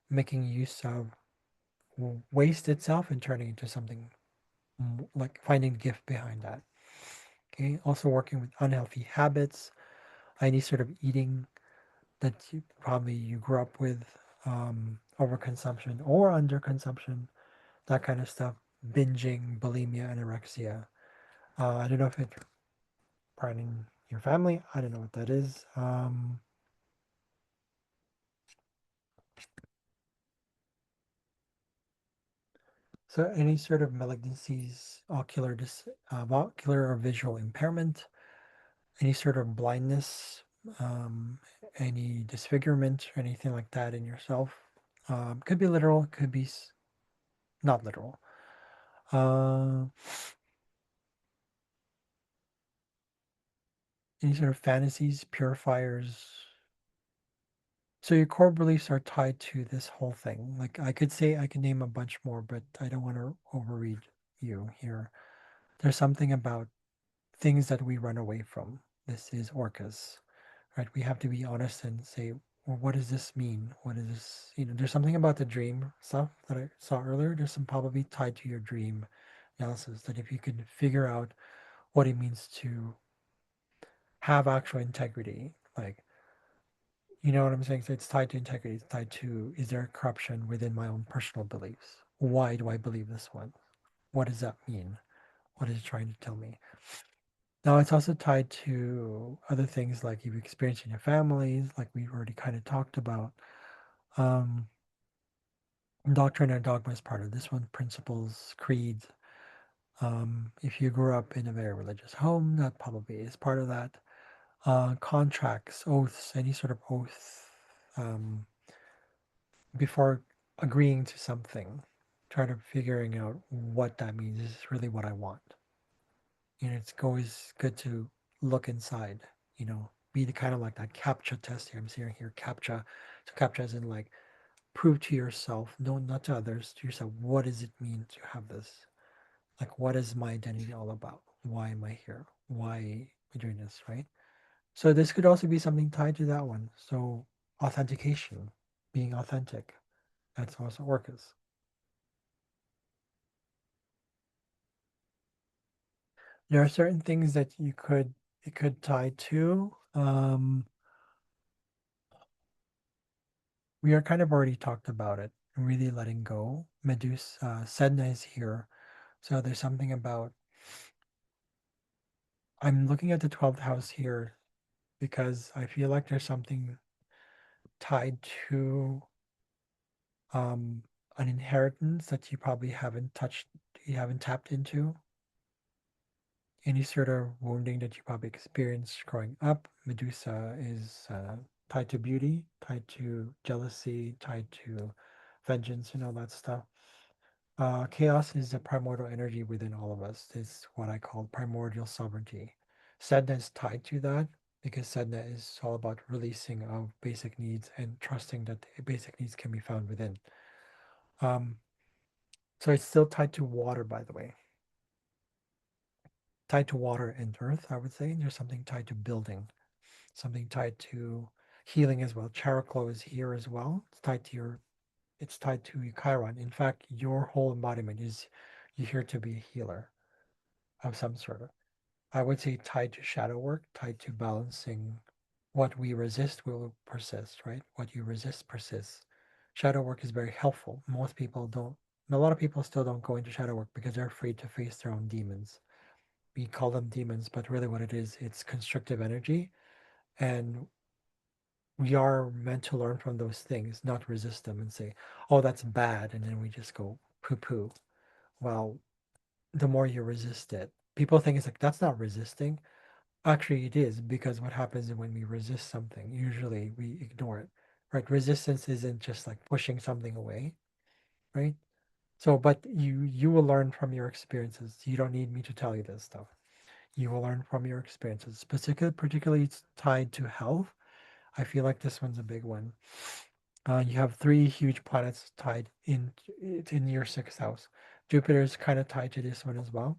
making use of waste itself and turning into something like finding the gift behind that. Okay, also working with unhealthy habits, any sort of eating that you grew up with, overconsumption or underconsumption, that kind of stuff, binging, bulimia, anorexia. I don't know if it's part in your family. I don't know what that is. So any sort of malignancies, ocular or visual impairment, any sort of blindness, um, any disfigurement or anything like that in yourself. Could be literal, could be not literal. Uh, any sort of fantasies, purifiers. So your core beliefs are tied to this whole thing. Like I could say, I can name a bunch more, but I don't want to overread you here. There's something about things that we run away from. This is orcus, right? We have to be honest and say, well, what does this mean? What is this? There's something about the dream stuff that I saw earlier. There's some probably tied to your dream analysis that if you could figure out what it means to have actual integrity, like, you know what I'm saying? So it's tied to integrity. It's tied to, is there corruption within my own personal beliefs? Why do I believe this one? What does that mean? What is it trying to tell me? Now, it's also tied to other things like you've experienced in your families, like we've already kind of talked about. Um, Doctrine and dogma is part of this one, principles, creeds. If you grew up in a very religious home, that probably is part of that. Contracts, oaths, any sort of oath, um, before agreeing to something, try to figuring out what that means. Is this really what I want? It's always good to look inside, be the kind of like that captcha test here. I'm seeing here captcha. So captcha is in like prove to yourself, no, not to others, to yourself, what does it mean to have this? Like, what is my identity all about? Why am I here? Why am I doing this, right? So this could also be something tied to that one. So authentication, being authentic, that's also orcus. There are certain things that it could tie to. We are kind of already talked about it. Really letting go. Medusa, Sedna is here. So there's something about. I'm looking at the 12th house here because I feel like there's something tied to um, an inheritance that you probably haven't touched, you haven't tapped into. Any sort of wounding that you probably experienced growing up. Medusa is tied to beauty, tied to jealousy, tied to vengeance, and all that stuff. Chaos is the primordial energy within all of us. It's what I call primordial sovereignty. Sadhana is tied to that because sadhana is all about releasing of basic needs and trusting that the basic needs can be found within. Um, so it's still tied to water, by the way. Tied to water and earth, I would say. There's something tied to building, something tied to healing as well. Characlo is here as well. It's tied to your Chiron. In fact, your whole embodiment is you're here to be a healer of some sort of. I would say tied to shadow work, tied to balancing what we resist will persist, right? What you resist persists. Shadow work is very helpful. Most people don't, a lot of people still don't go into shadow work because they're afraid to face their own demons. We call them demons, but really what it is, it's constrictive energy. And we are meant to learn from those things, not resist them and say, oh, that's bad. And then we just go poo poo. Well, the more you resist it, people think it's like, that's not resisting. Actually, it is because what happens when we resist something, usually we ignore it, right? Resistance isn't just like pushing something away, right? So, but you will learn from your experiences. You don't need me to tell you this stuff. You will learn from your experiences. Particularly, it's tied to health. I feel like this one's a big one. You have three huge planets tied in. It's in your sixth house. Jupiter is kind of tied to this one as well,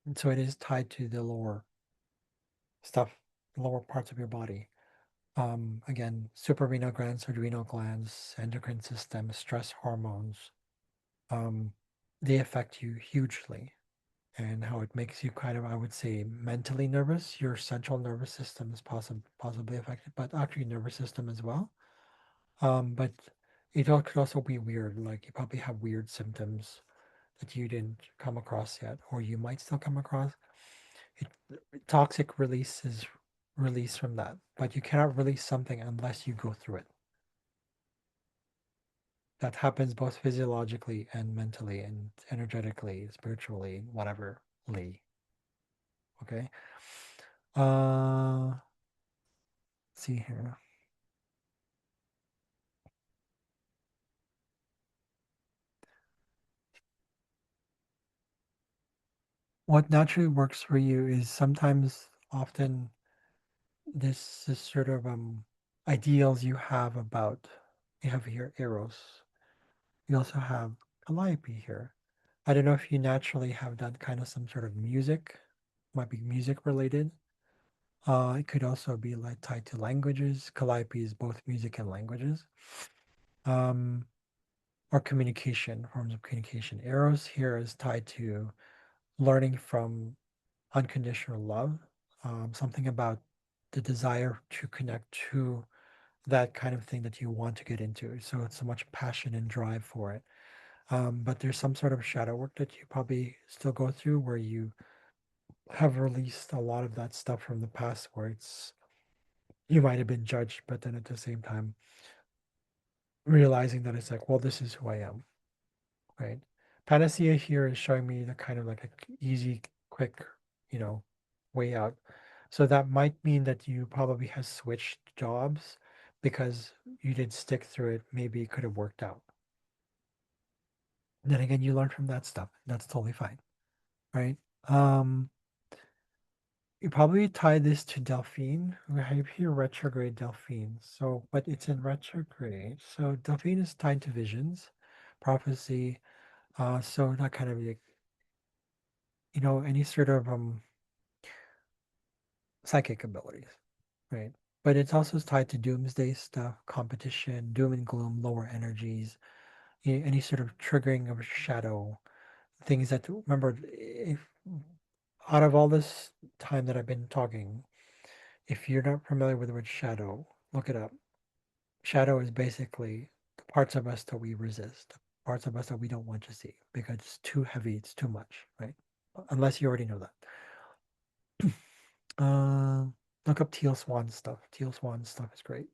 and so it is tied to the lower stuff, lower parts of your body. Again, suprarenal glands, adrenal glands, endocrine system, stress hormones. Um, they affect you hugely, and how it makes you kind of, I would say, mentally nervous. Your central nervous system is possibly affected, but actually nervous system as well. But could also be weird. Like you probably have weird symptoms that you didn't come across yet, or you might still come across. It, toxic release is release from that, but you cannot release something unless you go through it. That happens both physiologically and mentally and energetically, spiritually, whatever. Okay. Let's see here. What naturally works for you is sometimes, often, this is sort of ideals you have about. You have here Eros. You also have Calliope here. I don't know if you naturally have done kind of some sort of music, might be music related. It could also be like tied to languages. Calliope is both music and languages. Um, or communication, forms of communication. Eros here is tied to learning from unconditional love, something about the desire to connect to that kind of thing that you want to get into. So it's so much passion and drive for it. But there's some sort of shadow work that you probably still go through where you have released a lot of that stuff from the past where it's you might have been judged, but then at the same time realizing that it's like, well, this is who I am, right? Panacea here is showing me the kind of like a easy, quick, you know, way out. So that might mean that you probably have switched jobs because you did stick through it. Maybe it could have worked out. Then again, you learn from that stuff. That's totally fine, right? Um, you probably tie this to Delphine. We have here retrograde Delphine. So, but it's in retrograde. So Delphine is tied to visions, prophecy. So that kind of like, any sort of psychic abilities, right? But it's also tied to doomsday stuff, competition, doom and gloom, lower energies, any sort of triggering of a shadow, things that, remember, if out of all this time that I've been talking, if you're not familiar with the word shadow, look it up. Shadow is basically the parts of us that we resist, the parts of us that we don't want to see because it's too heavy, it's too much, right? Unless you already know that. Uh, look up teal swan stuff. Teal swan stuff is great.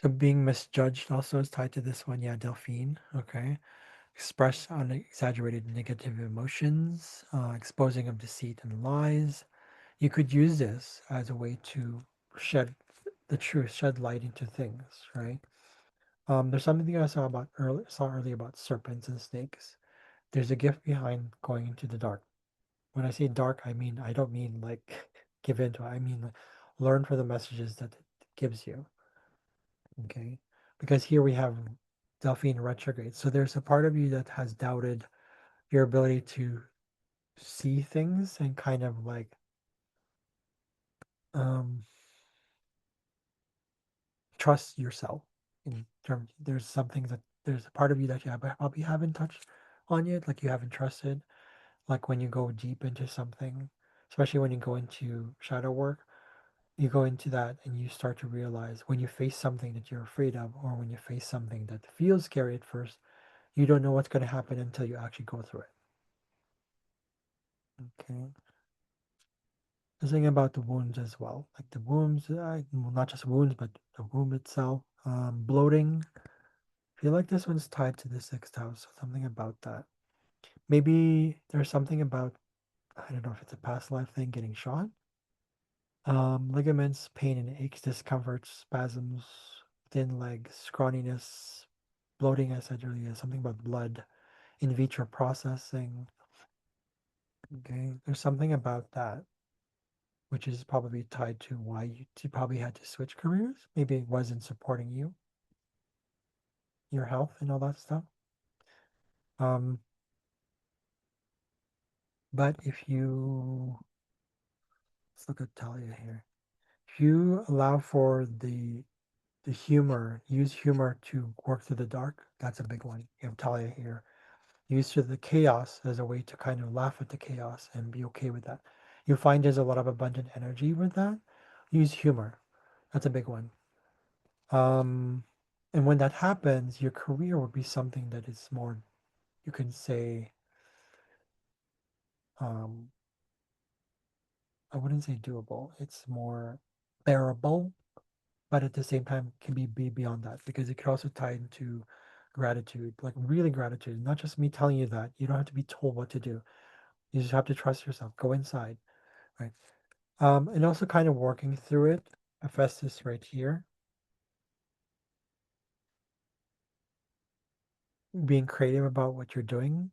So being misjudged also is tied to this one. Yeah, Delphine. Okay. Express unexaggerated negative emotions, exposing of deceit and lies. You could use this as a way to shed the truth, shed light into things, right? There's something I saw earlier about serpents and snakes. There's a gift behind going into the dark. When I say dark, I don't mean like give into it. I mean like learn from the messages that it gives you. Okay. Because here we have Delphine retrograde. So there's a part of you that has doubted your ability to see things and kind of like um trust yourself in terms. There's something that there's a part of you that you probably haven't touched on yet, like you haven't trusted. Like when you go deep into something, especially when you go into shadow work, you go into that and you start to realize when you face something that you're afraid of, or when you face something that feels scary at first, you don't know what's going to happen until you actually go through it. Okay. The thing about the wounds as well, like the wounds, well, not just wounds, but the womb itself, bloating. I feel like this one's tied to the sixth house, so something about that. Maybe there's something about, I don't know if it's a past life thing, getting shot. Ligaments, pain and aches, discomfort, spasms, thin legs, scrawniness, bloating, I said earlier, something about blood, in vitro processing. Okay, there's something about that, which is probably tied to why you probably had to switch careers. Maybe it wasn't supporting you, your health, and all that stuff. Um, but if you, let's look at Talia here. If you allow for the The humor, use humor to work through the dark. That's a big one. You have Talia here. Use through the chaos as a way to kind of laugh at the chaos and be okay with that. You find there's a lot of abundant energy with that. Use humor. That's a big one. Um, and when that happens, your career would be something that is more, you can say, um, I wouldn't say doable. It's more bearable, but at the same time can be beyond that because it could also tie into gratitude, like really gratitude, not just me telling you that. You don't have to be told what to do. You just have to trust yourself. Go inside, right? And also kind of working through it. Hephaestus right here, being creative about what you're doing,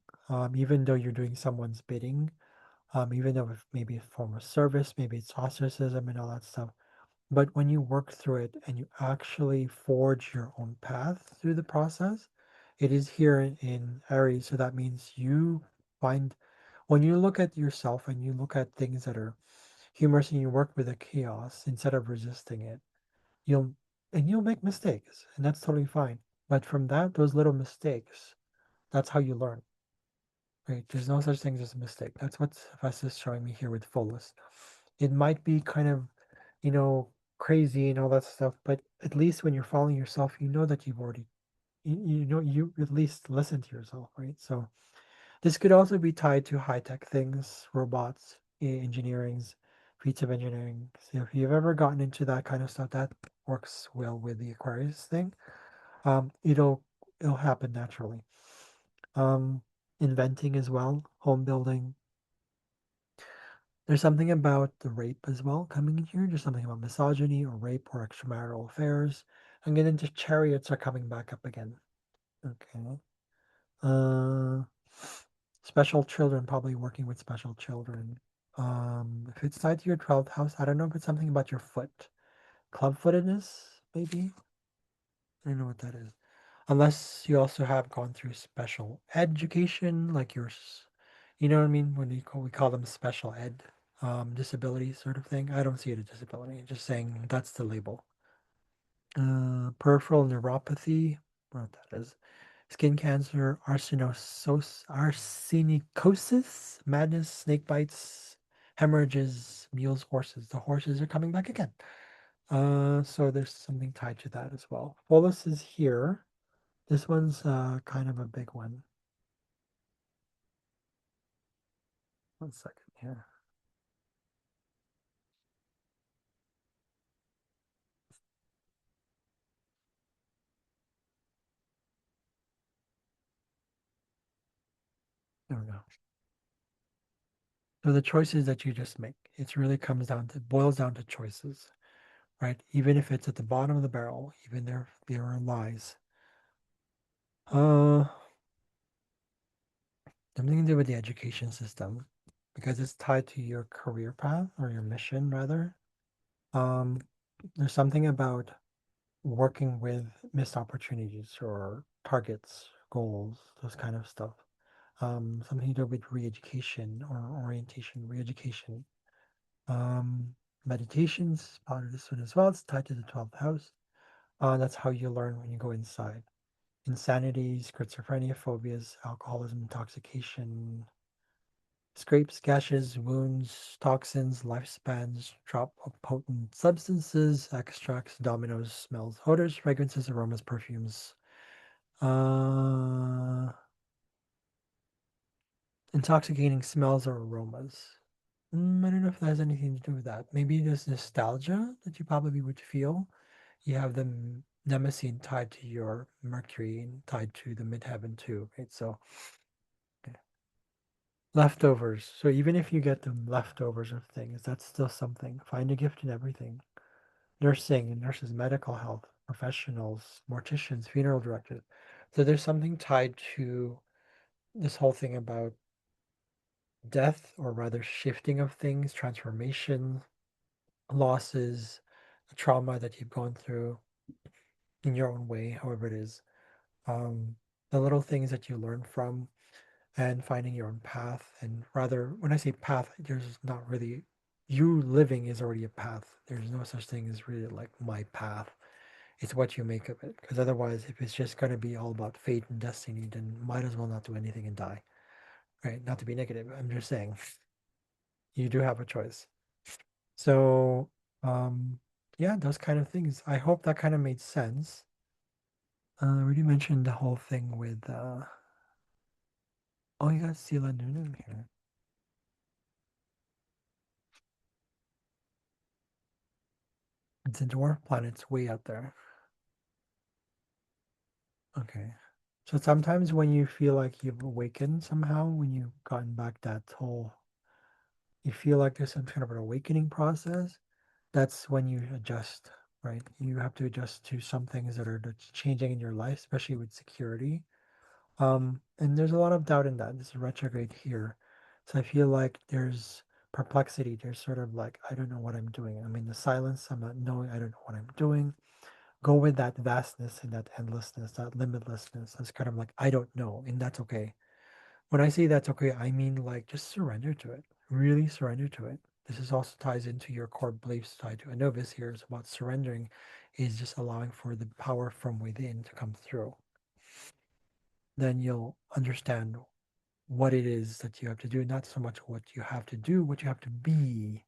even though you're doing someone's bidding, even though if maybe a form of service, maybe it's ostracism and all that stuff. But when you work through it and you actually forge your own path through the process, it is here in Aries. So that means you find, when you look at yourself and you look at things that are humorous and you work with the chaos instead of resisting it, you'll, and you'll make mistakes, and that's totally fine. But from that, those little mistakes, that's how you learn, right? There's no such thing as a mistake. That's what Fess is showing me here with Fullest. It might be kind of, you know, crazy and all that stuff, but at least when you're following yourself, you know that you've already, you know, you at least listen to yourself, right? So this could also be tied to high tech things, robots, engineerings, feats of engineering. So if you've ever gotten into that kind of stuff, that works well with the Aquarius thing. It'll happen naturally. Um, Inventing as well, home building. There's something about the rape as well coming in here. There's something about misogyny or rape or extramarital affairs. And then into chariots are coming back up again. Okay. Uh, Special children, probably working with special children. If it's tied to your 12th house, I don't know if it's something about your foot. Club-footedness, maybe? I don't know what that is. Unless you also have gone through special education, like yours. You know what I mean? When we call them special ed, disability sort of thing. I don't see it as disability. Just saying that's the label. Peripheral neuropathy, I don't know what that is. Skin cancer, arsenicosis, madness, snake bites, hemorrhages, mules, horses. The horses are coming back again. So there's something tied to that as well. Bolus is here. This one's kind of a big one. One second here. There we go. So the choices that you just make, it really comes down to, boils down to choices, right? Even if it's at the bottom of the barrel, even there are lies. Uh, Something to do with the education system because it's tied to your career path or your mission rather. Um, there's something about working with missed opportunities or targets, goals, those kind of stuff. Something to do with re-education or orientation, re-education. Um, Meditations, part of this one as well. It's tied to the 12th house. That's how you learn when you go inside. Insanity, schizophrenia, phobias, alcoholism, intoxication, scrapes, gashes, wounds, toxins, lifespans, drop of potent substances, extracts, dominoes, smells, odors, fragrances, aromas, perfumes. Uh, Intoxicating smells or aromas. I don't know if that has anything to do with that. Maybe there's nostalgia that you probably would feel. You have the mnemosyne tied to your Mercury and tied to the midheaven too, right? So leftovers. So even if you get the leftovers of things, that's still something. Find a gift in everything. Nursing and nurses, medical health, professionals, morticians, funeral directors. So there's something tied to this whole thing about death, or rather shifting of things, transformation, losses, trauma that you've gone through in your own way, however it is. Um, the little things that you learn from and finding your own path. And rather, when I say path, there's not really, you living is already a path. There's no such thing as really like my path. It's what you make of it. Because otherwise, if it's just going to be all about fate and destiny, then might as well not do anything and die. Right? Not to be negative. I'm just saying you do have a choice. So, um, yeah, those kind of things. I hope that kind of made sense. I already mentioned the whole thing with, oh, you got Sila Nunum here. It's a dwarf planet. It's way out there. Okay. So sometimes when you feel like you've awakened somehow, when you've gotten back that whole, you feel like there's some kind of an awakening process, that's when you adjust, right? You have to adjust to some things that are that's changing in your life, especially with security. And there's a lot of doubt in that. This is retrograde here. So I feel like there's perplexity. There's sort of like, I don't know what I'm doing. I'm in the silence. I'm not knowing. I don't know what I'm doing. Go with that vastness and that endlessness, that limitlessness. It's kind of like, I don't know. And that's okay. When I say that's okay, I mean like just surrender to it. Really surrender to it. This is also ties into your core beliefs tied to Anubis here. Is about surrendering, is just allowing for the power from within to come through. Then you'll understand what it is that you have to do, not so much what you have to do, what you have to be.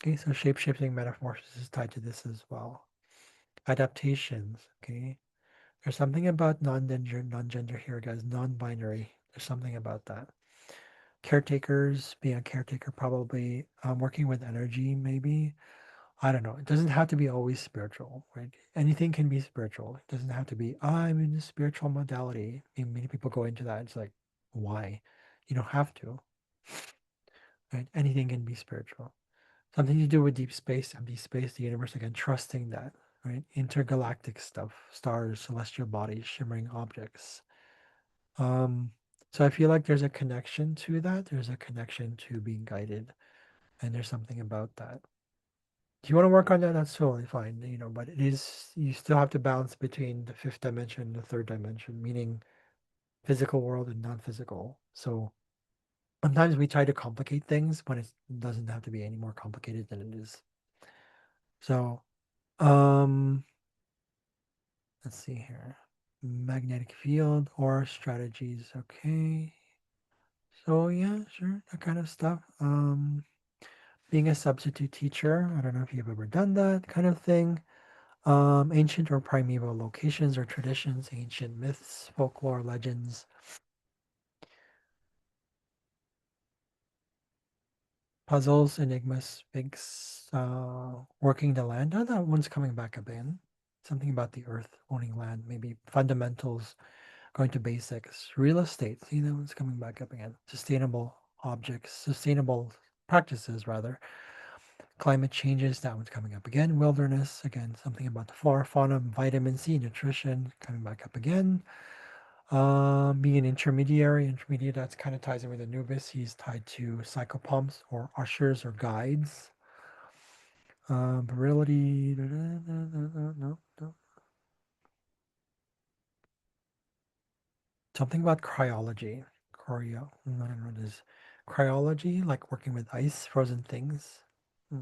Okay, so shape-shifting metamorphosis is tied to this as well. Adaptations, okay? There's something about non-gender here, guys, non-binary. There's something about that. Caretakers, being a caretaker, probably working with energy, maybe. I don't know. It doesn't have to be always spiritual, right? Anything can be spiritual. It doesn't have to be, I'm in the spiritual modality. I mean, many people go into that. It's like, why? You don't have to, right? Anything can be spiritual. Something to do with deep space, empty space, the universe, again, trusting that, right? Intergalactic stuff, stars, celestial bodies, shimmering objects. Um, so I feel like there's a connection to that. There's a connection to being guided, and there's something about that. If you want to work on that, that's totally fine, but it is, you still have to balance between the fifth dimension and the third dimension, meaning physical world and non-physical. So sometimes we try to complicate things when it doesn't have to be any more complicated than it is. So, um, let's see here. Magnetic field or strategies. Okay. So yeah, sure, that kind of stuff. Being a substitute teacher, I don't know if you've ever done that kind of thing. Ancient or primeval locations or traditions, ancient myths, folklore, legends, puzzles, enigmas, sphinx, working the land. Oh, that one's coming back again. Something about the earth, owning land, maybe fundamentals, going to basics, real estate. See, that one's coming back up again. Sustainable objects, sustainable practices, rather. Climate changes, that one's coming up again. Wilderness, again, something about the flora, fauna, vitamin C, nutrition, coming back up again. Being an intermediate, that's kind of ties in with Anubis. He's tied to psychopomps or ushers or guides. Virility, no, no. Something about cryology. I don't know what it is. Cryology, like working with ice, frozen things. Hmm.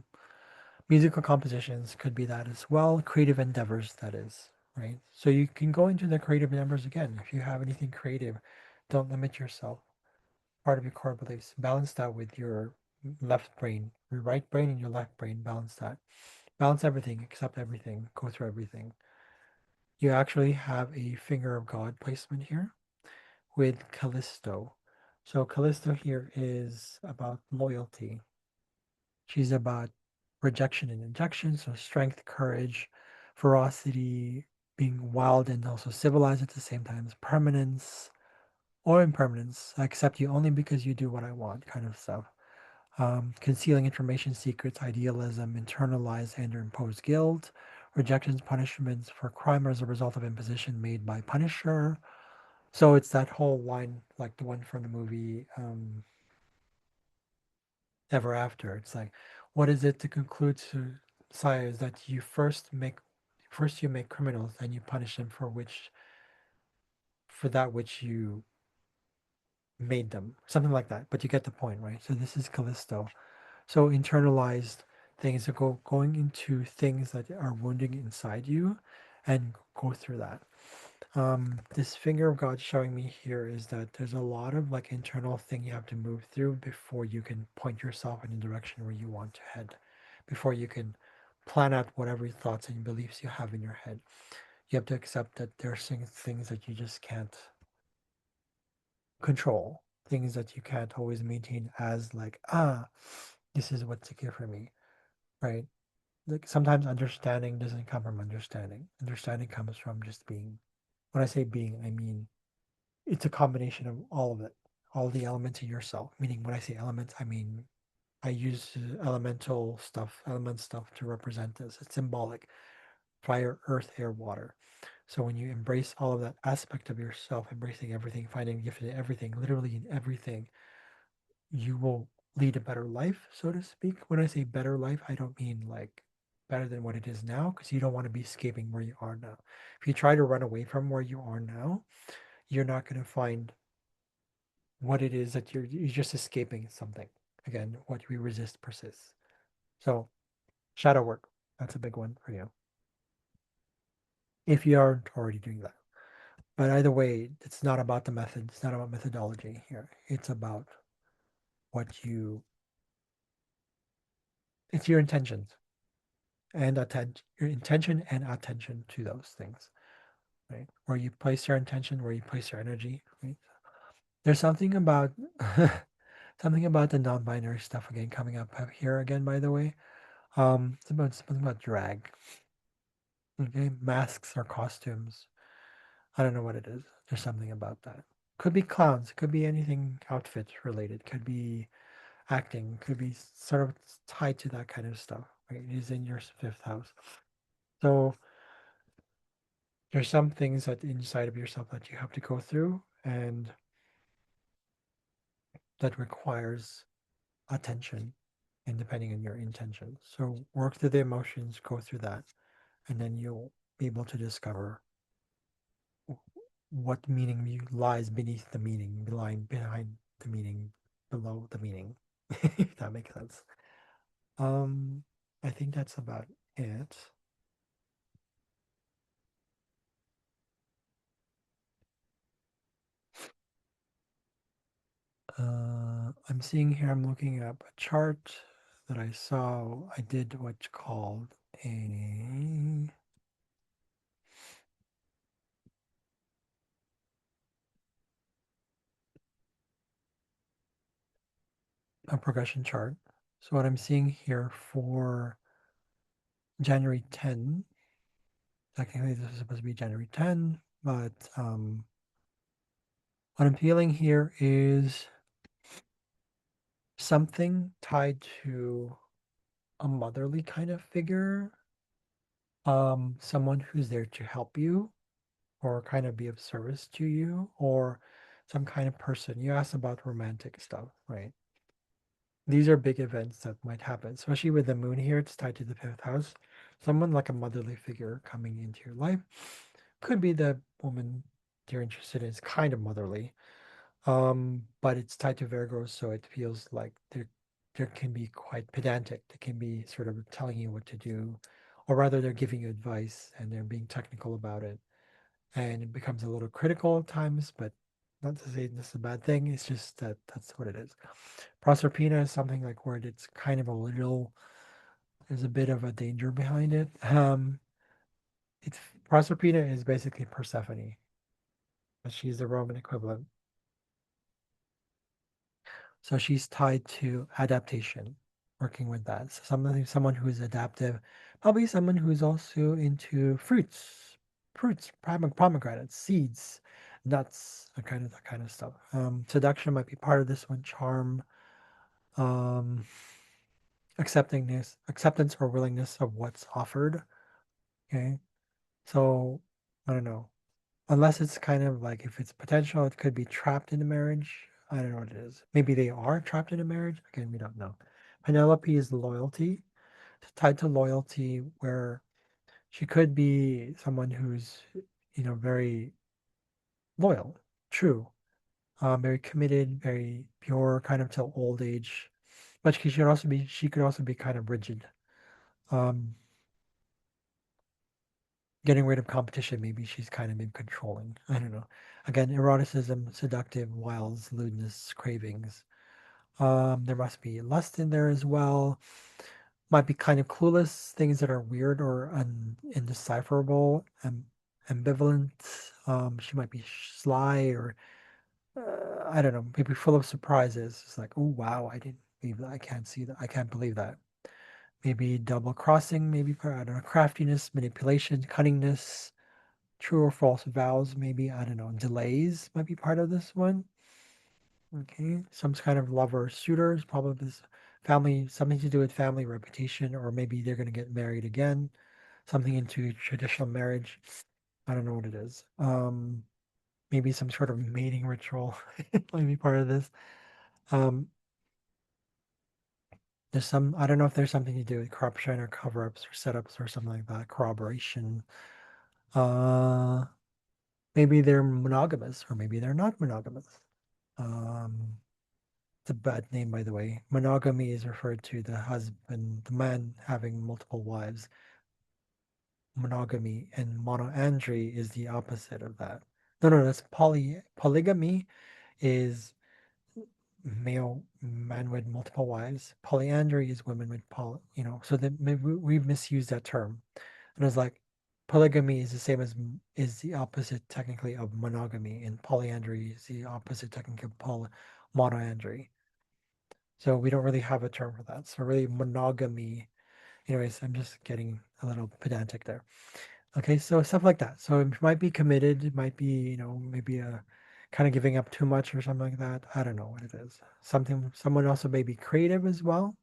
Musical compositions could be that as well. Creative endeavors, that is, right? So you can go into the creative endeavors again. If you have anything creative, don't limit yourself. Part of your core beliefs. Balance that with your left brain, your right brain and your left brain. Balance that. Balance everything, accept everything, go through everything. You actually have a finger of God placement here with Callisto. So Callisto here is about loyalty. She's about rejection and injection, so strength, courage, ferocity, being wild and also civilized at the same time, permanence or impermanence. I accept you only because you do what I want, kind of stuff. Concealing information, secrets, idealism, internalized and or imposed guilt, rejections, punishments for crime as a result of imposition made by punisher. So it's that whole line, like the one from the movie Ever After. It's like, what is it to conclude to Saya is that first you make criminals and you punish them for that which you made them, something like that. But you get the point, right? So this is Callisto. So internalized things that going into things that are wounding inside you and go through that. This finger of God showing me here is that there's a lot of like internal thing you have to move through before you can point yourself in the direction where you want to head, before you can plan out whatever thoughts and beliefs you have in your head. You have to accept that there are things that you just can't control, things that you can't always maintain as like, this is what's secure for me, right? Like sometimes understanding doesn't come from understanding. Understanding comes from just being. When I say being, I mean it's a combination of all of it, all the elements in yourself. Meaning, when I say elements, I mean I use elemental stuff, element stuff to represent this. It's symbolic: fire, earth, air, water. So when you embrace all of that aspect of yourself, embracing everything, finding gift in everything, literally in everything, you will lead a better life, so to speak. When I say better life, I don't mean like better than what it is now, because you don't want to be escaping where you are now. If you try to run away from where you are now, you're not going to find what it is that you're just escaping something. Again, what we resist persists. So shadow work, that's a big one for you. If you aren't already doing that. But either way, it's not about the method. It's not about methodology here. It's about what you, it's your intentions and your intention and attention to those things, right? Where you place your intention, where you place your energy, right? There's something about something about the non-binary stuff again coming up here again, by the way. It's about something about drag. Okay, masks or costumes. I don't know what it is. There's something about that. Could be clowns. Could be anything outfit related. Could be acting. Could be sort of tied to that kind of stuff. Right? It is in your fifth house. So there's some things that inside of yourself that you have to go through, and that requires attention, and depending on your intention. So work through the emotions, go through that, and then you'll be able to discover what meaning lies beneath the meaning, lying behind the meaning, below the meaning. If that makes sense. Um, I think that's about it. I'm seeing here, I'm looking up a chart that I saw. I did what's called a progression chart. So what I'm seeing here for January 10, technically this is supposed to be January 10, but what I'm feeling here is something tied to a motherly kind of figure, someone who's there to help you or kind of be of service to you, or some kind of person. You asked about romantic stuff, right? These are big events that might happen, especially with the moon here. It's tied to the fifth house. Someone like a motherly figure coming into your life. Could be the woman you're interested in is kind of motherly, but it's tied to Virgo, so it feels like there can be quite pedantic. They can be sort of telling you what to do, or rather, they're giving you advice and they're being technical about it, and it becomes a little critical at times. But not to say this is a bad thing. It's just that that's what it is. Proserpina is something like where it's kind of a little. There's a bit of a danger behind it. It's Proserpina is basically Persephone, but she's the Roman equivalent. So she's tied to adaptation, working with that. So someone who is adaptive, probably someone who's also into fruits, pomegranates, seeds, nuts, that kind of stuff. Seduction might be part of this one. Charm, um, acceptance or willingness of what's offered. Okay, so I don't know. Unless it's kind of like if it's potential, it could be trapped in a marriage. I don't know what it is. Maybe they are trapped in a marriage. Again, we don't know. Penelope is loyalty. It's tied to loyalty, where she could be someone who's, very loyal, true, very committed, very pure, kind of till old age. But she could also be kind of rigid. Um, Getting rid of competition. Maybe she's kind of been controlling. I don't know. Again, eroticism, seductive, wiles, lewdness, cravings. There must be lust in there as well. Might be kind of clueless, things that are weird or indecipherable, ambivalent. She might be sly or I don't know, maybe full of surprises. It's like, oh wow, I didn't believe that. I can't see that. I can't believe that. Maybe double crossing, maybe I don't know, craftiness, manipulation, cunningness, true or false vows, maybe I don't know, delays might be part of this one. Okay, some kind of lover suitors, probably this family, something to do with family reputation, or maybe they're going to get married again, something into traditional marriage. I don't know what it is. Maybe some sort of mating ritual might be part of this. Um, there's some, I don't know if there's something to do with corruption or cover-ups or setups or something like that, corroboration. Uh, Maybe they're monogamous or maybe they're not monogamous. Um, it's a bad name, by the way. Monogamy is referred to the husband, the man having multiple wives. Monogamy and monoandry is the opposite of that. No, no, that's polygamy is male man with multiple wives. Polyandry is women with so that maybe we misuse that term. And it's like polygamy is the same as is the opposite technically of monogamy, and polyandry is the opposite technically of monoandry. So we don't really have a term for that. So really monogamy. Anyways, I'm just getting a little pedantic there. Okay, so stuff like that. So it might be committed, it might be, maybe a kind of giving up too much or something like that. I don't know what it is. Someone also may be creative as well.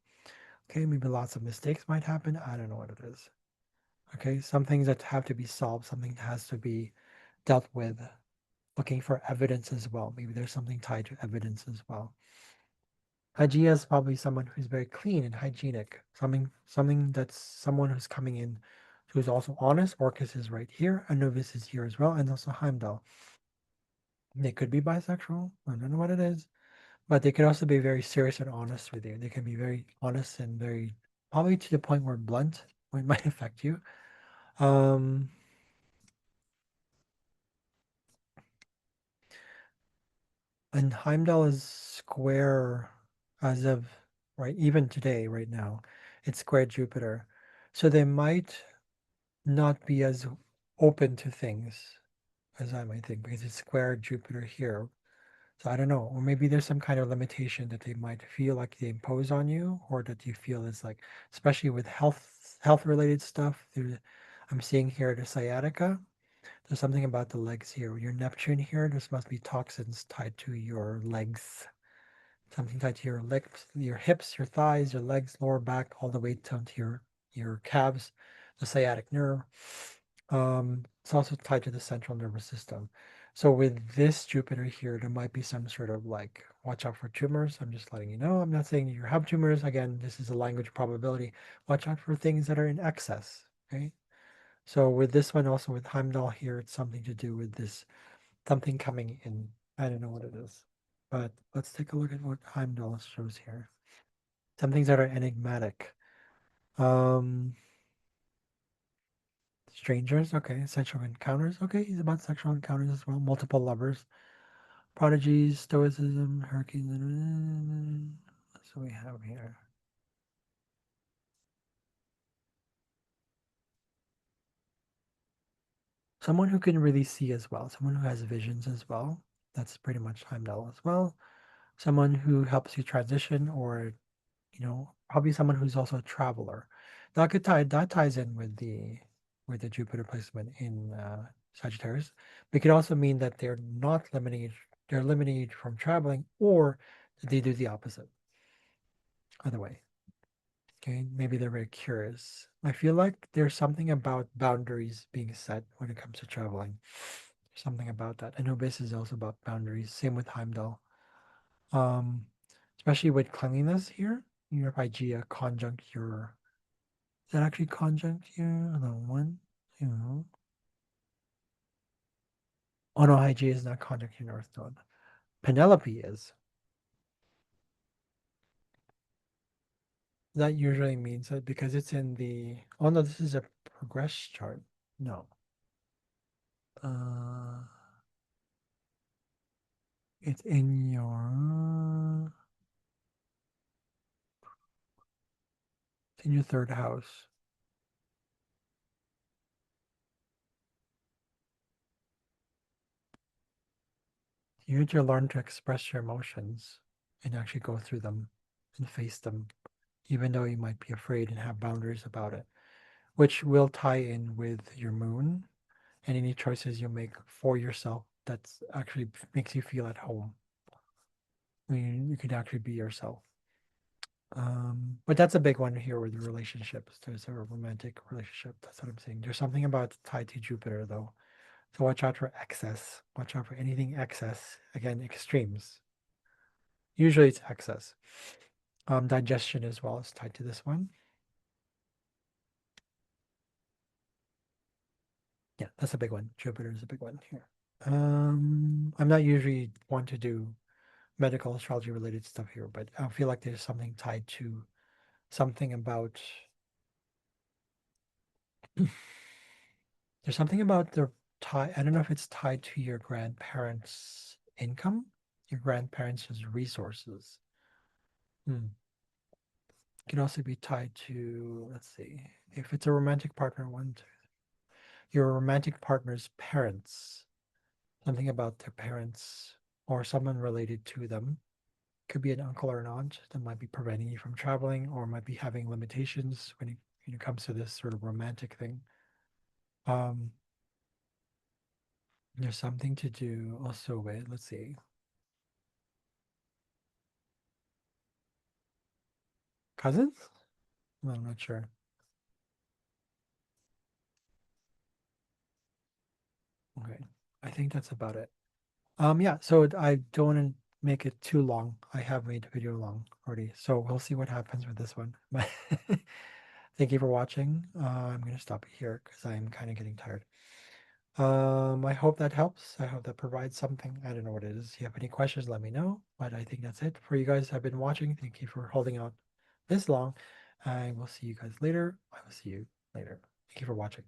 Okay, maybe lots of mistakes might happen. I don't know what it is. Okay, some things that have to be solved, something that has to be dealt with. Looking for evidence as well. Maybe there's something tied to evidence as well. Hygiene is probably someone who's very clean and hygienic. Something that's someone who's coming in who's also honest. Orcus is right here. Anubis is here as well, and also Heimdall. They could be bisexual. I don't know what it is, but they could also be very serious and honest with you. They can be very honest and very probably to the point where blunt when it might affect you. Um, and Heimdall is square as of right even today, right now. It's square Jupiter. So they might not be as open to things as I might think because it's square Jupiter here. So I don't know, or maybe there's some kind of limitation that they might feel like they impose on you, or that you feel is like, especially with health related stuff. I'm seeing here the sciatica. There's something about the legs here. Your Neptune here, there must be toxins tied to your legs. Something tied to your legs, your hips, your thighs, your legs, lower back, all the way down to your calves, the sciatic nerve. It's also tied to the central nervous system. So with this Jupiter here, there might be some sort of like, watch out for tumors. I'm just letting you know. I'm not saying you have tumors. Again, this is a language probability. Watch out for things that are in excess. Okay. So with this one, also with Heimdall here, it's something to do with this something coming in. I don't know what it is, but let's take a look at what Heimdall shows here. Some things that are enigmatic. Um, Strangers, okay. Sexual encounters, okay. He's about sexual encounters as well. Multiple lovers. Prodigies, stoicism, hurricanes. So we have here. Someone who can really see as well. Someone who has visions as well. That's pretty much Heimdall as well. Someone who helps you transition, or probably someone who's also a traveler. That ties in with the Jupiter placement in Sagittarius. But it could also mean that they're not limited, they're limited from traveling, or they do the opposite. Either way. Okay, maybe they're very curious. I feel like there's something about boundaries being set when it comes to traveling. Something about that. Anubis is also about boundaries. Same with Heimdall. Um, Especially with cleanliness here. You have Hygeia conjunct your. Is that actually conjunct here? Hold on, one, two. Oh no, Hygeia is not conjunct your North Node. Penelope is. That usually means that because it's in the, oh no, this is a progress chart. No. Uh, it's in your third house. You need to learn to express your emotions and actually go through them and face them, even though you might be afraid and have boundaries about it, which will tie in with your moon and any choices you make for yourself that's actually makes you feel at home. I mean, you can actually be yourself. But that's a big one here with relationships. There's a romantic relationship. That's what I'm saying. There's something about tied to Jupiter though. So watch out for excess. Watch out for anything excess. Again, extremes. Usually it's excess. Digestion as well is tied to this one. Yeah, that's a big one. Jupiter is a big one here. I'm not usually one to do medical astrology related stuff here, but I feel like there's something tied to something about there's something about the tie. I don't know if it's tied to your grandparents' income, your grandparents' resources. Hmm. It can also be tied to, let's see, if it's a romantic partner, your romantic partner's parents, something about their parents or someone related to them. Could be an uncle or an aunt that might be preventing you from traveling or might be having limitations when it comes to this sort of romantic thing. Um, there's something to do also with, let's see, cousins? Well, I'm not sure. Okay. I think that's about it. Yeah, so I don't want to make it too long. I have made the video long already, so we'll see what happens with this one. But thank you for watching. I'm gonna stop it here because I'm kind of getting tired. I hope that helps. I hope that provides something. I don't know what it is. If you have any questions, let me know. But I think that's it for you guys who have been watching. Thank you for holding out this long. I will see you guys later. I will see you later. Thank you for watching.